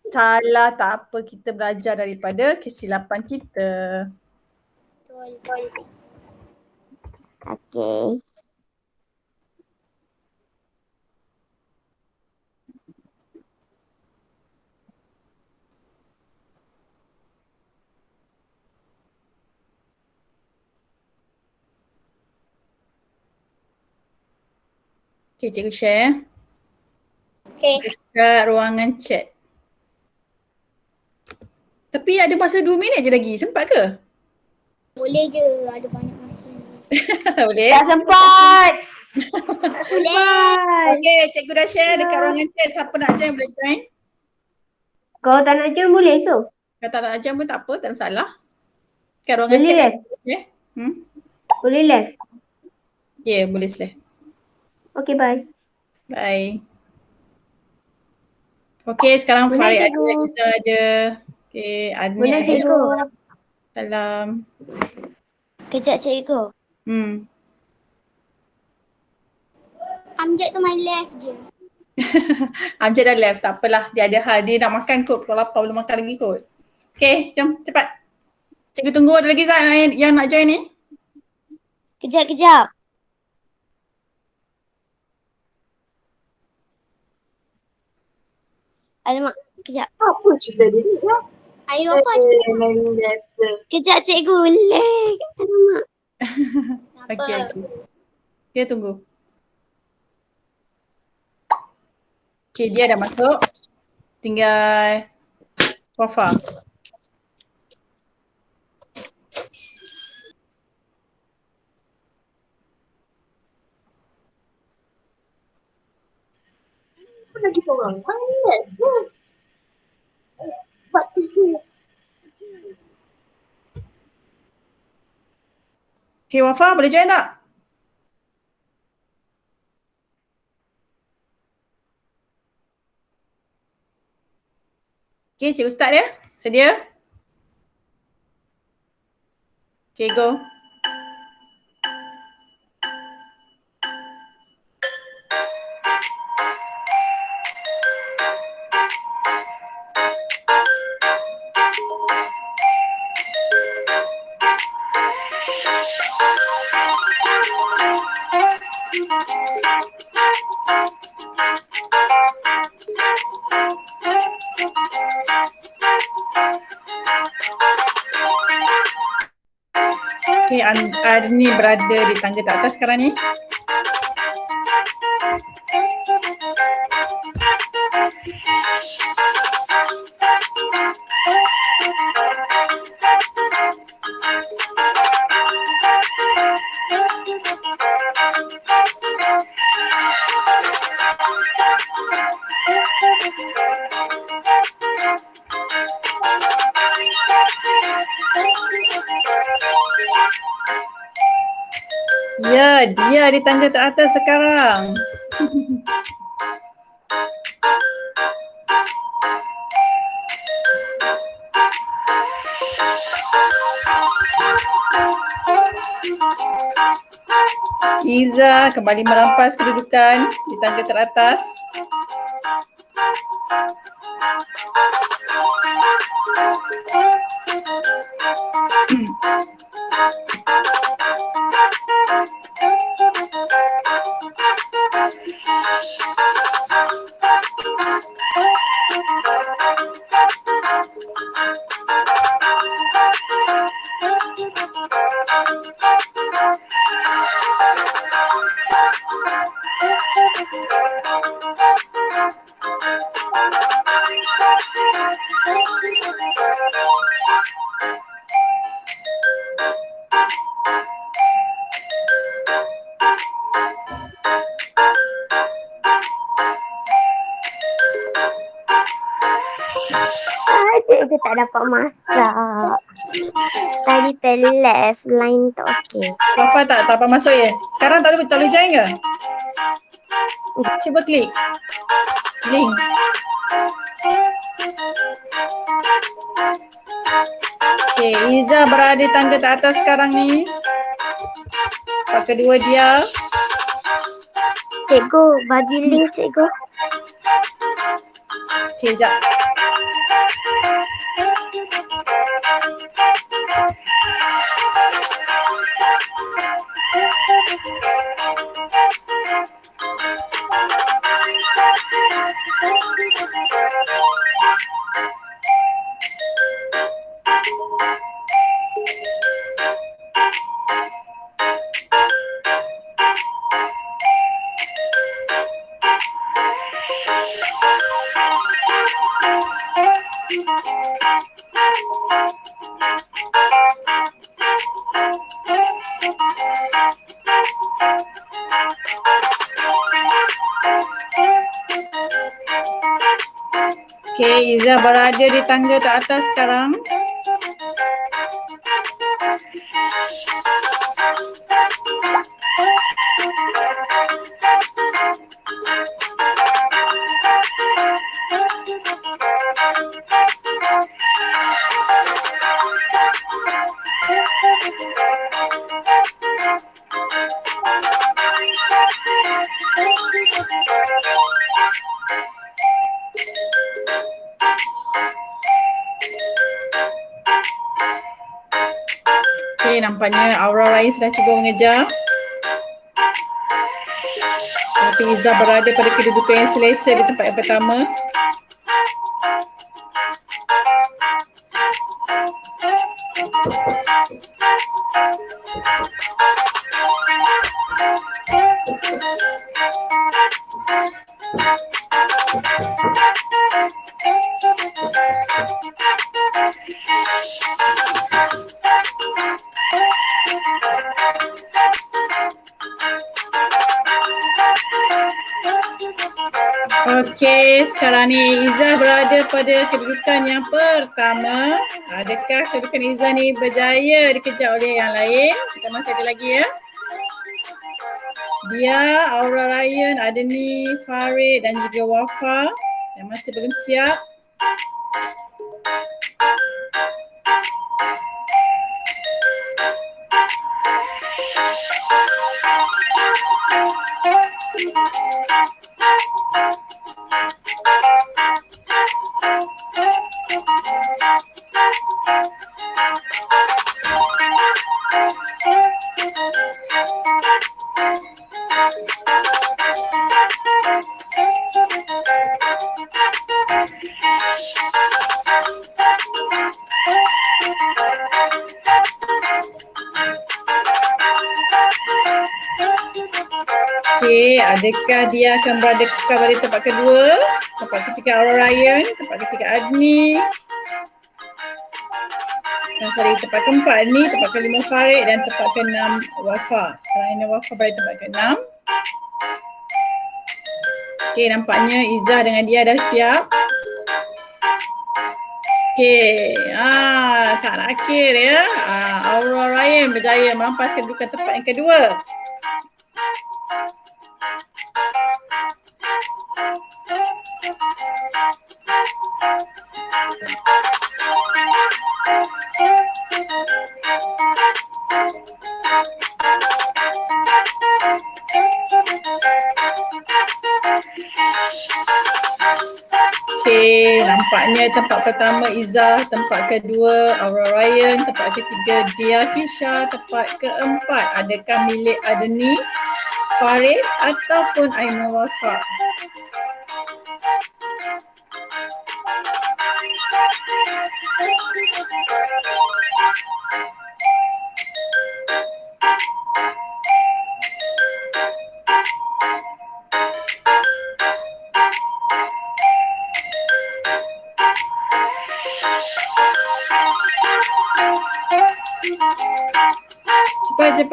Salah tak apa, kita belajar daripada kesilapan kita. Betul. Okay. Okey, cikgu share. Okey. Dekat ruangan chat. Tapi ada masa 2 minit je lagi, sempat ke? Boleh je, ada banyak masa. Boleh? Tak sempat. Boleh. Okey, cikgu dah share dekat ruangan chat. Siapa nak join boleh join. Kau tak nak join boleh ke? Kalau tak nak join pun tak apa, tak ada masalah. Dekat ruangan Boleh chat. left? Boleh left? Ya, boleh selesai. Okay, bye. Bye. Okey, sekarang Boleh, Farid ada, cikgu. Iza ada. Okey, Adni Boleh, ada. cikgu. Salam. Kejap, cikgu. Amjad tu main left je. Amjad dah left, tak apalah. Dia ada hal, dia nak makan kot. Kalau lapar boleh makan lagi kot. Okey, jom cepat. Cikgu tunggu ada lagi Zat yang nak join ni. Kejap. Alamak, kejap. Apa cerita dia ni? Air apa? Main letter. Kejap, cikgu. Boleh. Alamak. Okey. Okey, tunggu. Okey, dia dah masuk. Tinggal Wafa. Apa lagi seorang? Main letter. Buat kerja. Okey, Wafa boleh join tak? Okey, cikgu start ya. Sedia? Okey, go. Okey, Arni berada di tangga tak atas sekarang ni. Ya, dia di tangga teratas sekarang. Iza kembali merampas kedudukan di tangga teratas. Cikgu tak dapat masak. Tadi left line tu okey. Wafa tak dapat masuk ya? Sekarang tak boleh join ke? Cuba klik link. Okay, Izzah berada di tangga teratas sekarang ni. Tempat kedua dia. Cikgu, bagi link cikgu. Okay, jap. Okay, Izzah berada di tangga teratas sekarang. Okay, nampaknya Aura lain sedang cuba mengejar. Tapi Izzah berada pada kedudukan yang selesa di tempat yang pertama. Okey, sekarang ni Izzah berada pada kedudukan yang pertama. Adakah kedudukan Izzah ni berjaya dikejar oleh yang lain? Kita masih ada lagi ya. Dia, Aura Ryan, Adni, Farid dan juga Wafa yang masih belum siap. Okey, adakah dia akan berada kekal pada tempat kedua? Tempat ketiga Aura Ryan, tempat ketiga Adni. Dan sorry, tempat keempat ni, tempat kelima Farid dan tempat keenam Wafa. Sekarang ini Wafa berada tempat keenam. Okey, nampaknya Izzah dengan dia dah siap. Okey, saat akhir ya. Aura Ryan berjaya merampas kedudukan tempat yang kedua. Okey, nampaknya tempat pertama Izzah, tempat kedua Aura Ryan, tempat ketiga Dia Kisha, tempat keempat adakah milik Adni, Farid ataupun Aiman Wafa?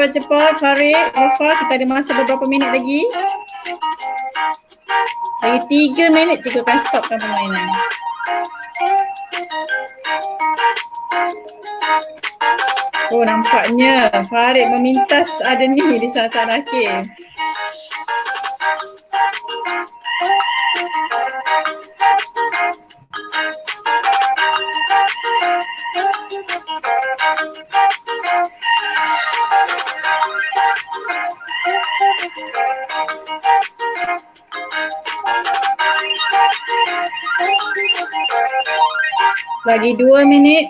Cepat Farid, Wafa, kita ada masa beberapa minit lagi. Lagi 3 minit cikgu akan stopkan permainan. Oh, nampaknya Farid memintas Adni di saat-saat akhir. Lagi 2 minit.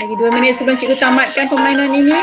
Lagi 2 minit sebelum cikgu tamatkan permainan ini.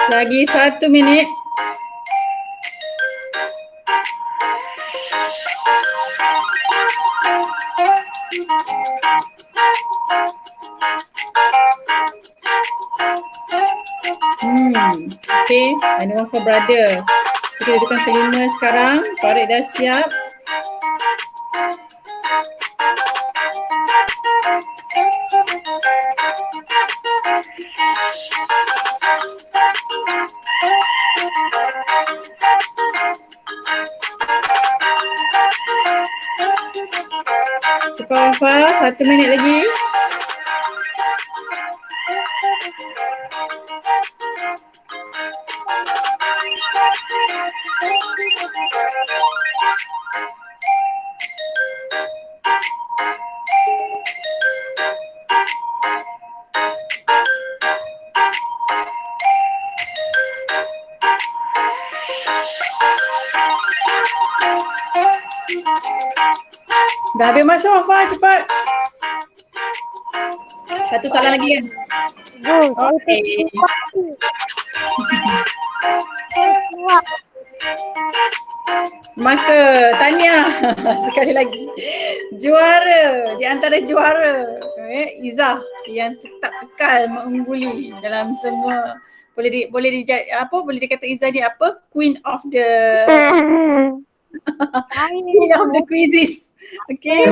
Lagi 1 minit. Okay, anyone for brother. Kita dudukan kelima sekarang. Farid dah siap. Cepat Wafa, 1 minit lagi. Dah habis masa Wafa, cepat. 1 soalan lagi kan? Okay. Maka tahniah sekali lagi. Juara di antara juara Izzah yang tetap kekal mengungguli dalam semua, boleh dikata Izzah dia apa? Queen of the Queen of the quizzes. Okay.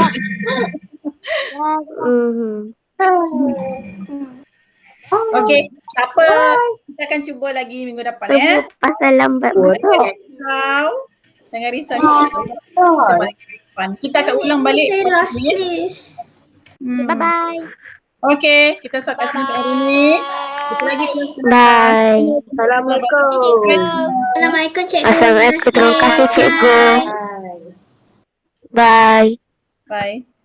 Okay, tak apa. Kita akan cuba lagi minggu depan ya. Pasal lambat. Jangan risau. Kita akan ulang balik. Saya last please. Bye-bye. Okay, kita stop kat sini untuk hari ni. Kita lagi kelas. Bye. Assalamualaikum. Assalamualaikum cikgu. Assalamualaikum. Terima kasih cikgu. Bye. Bye.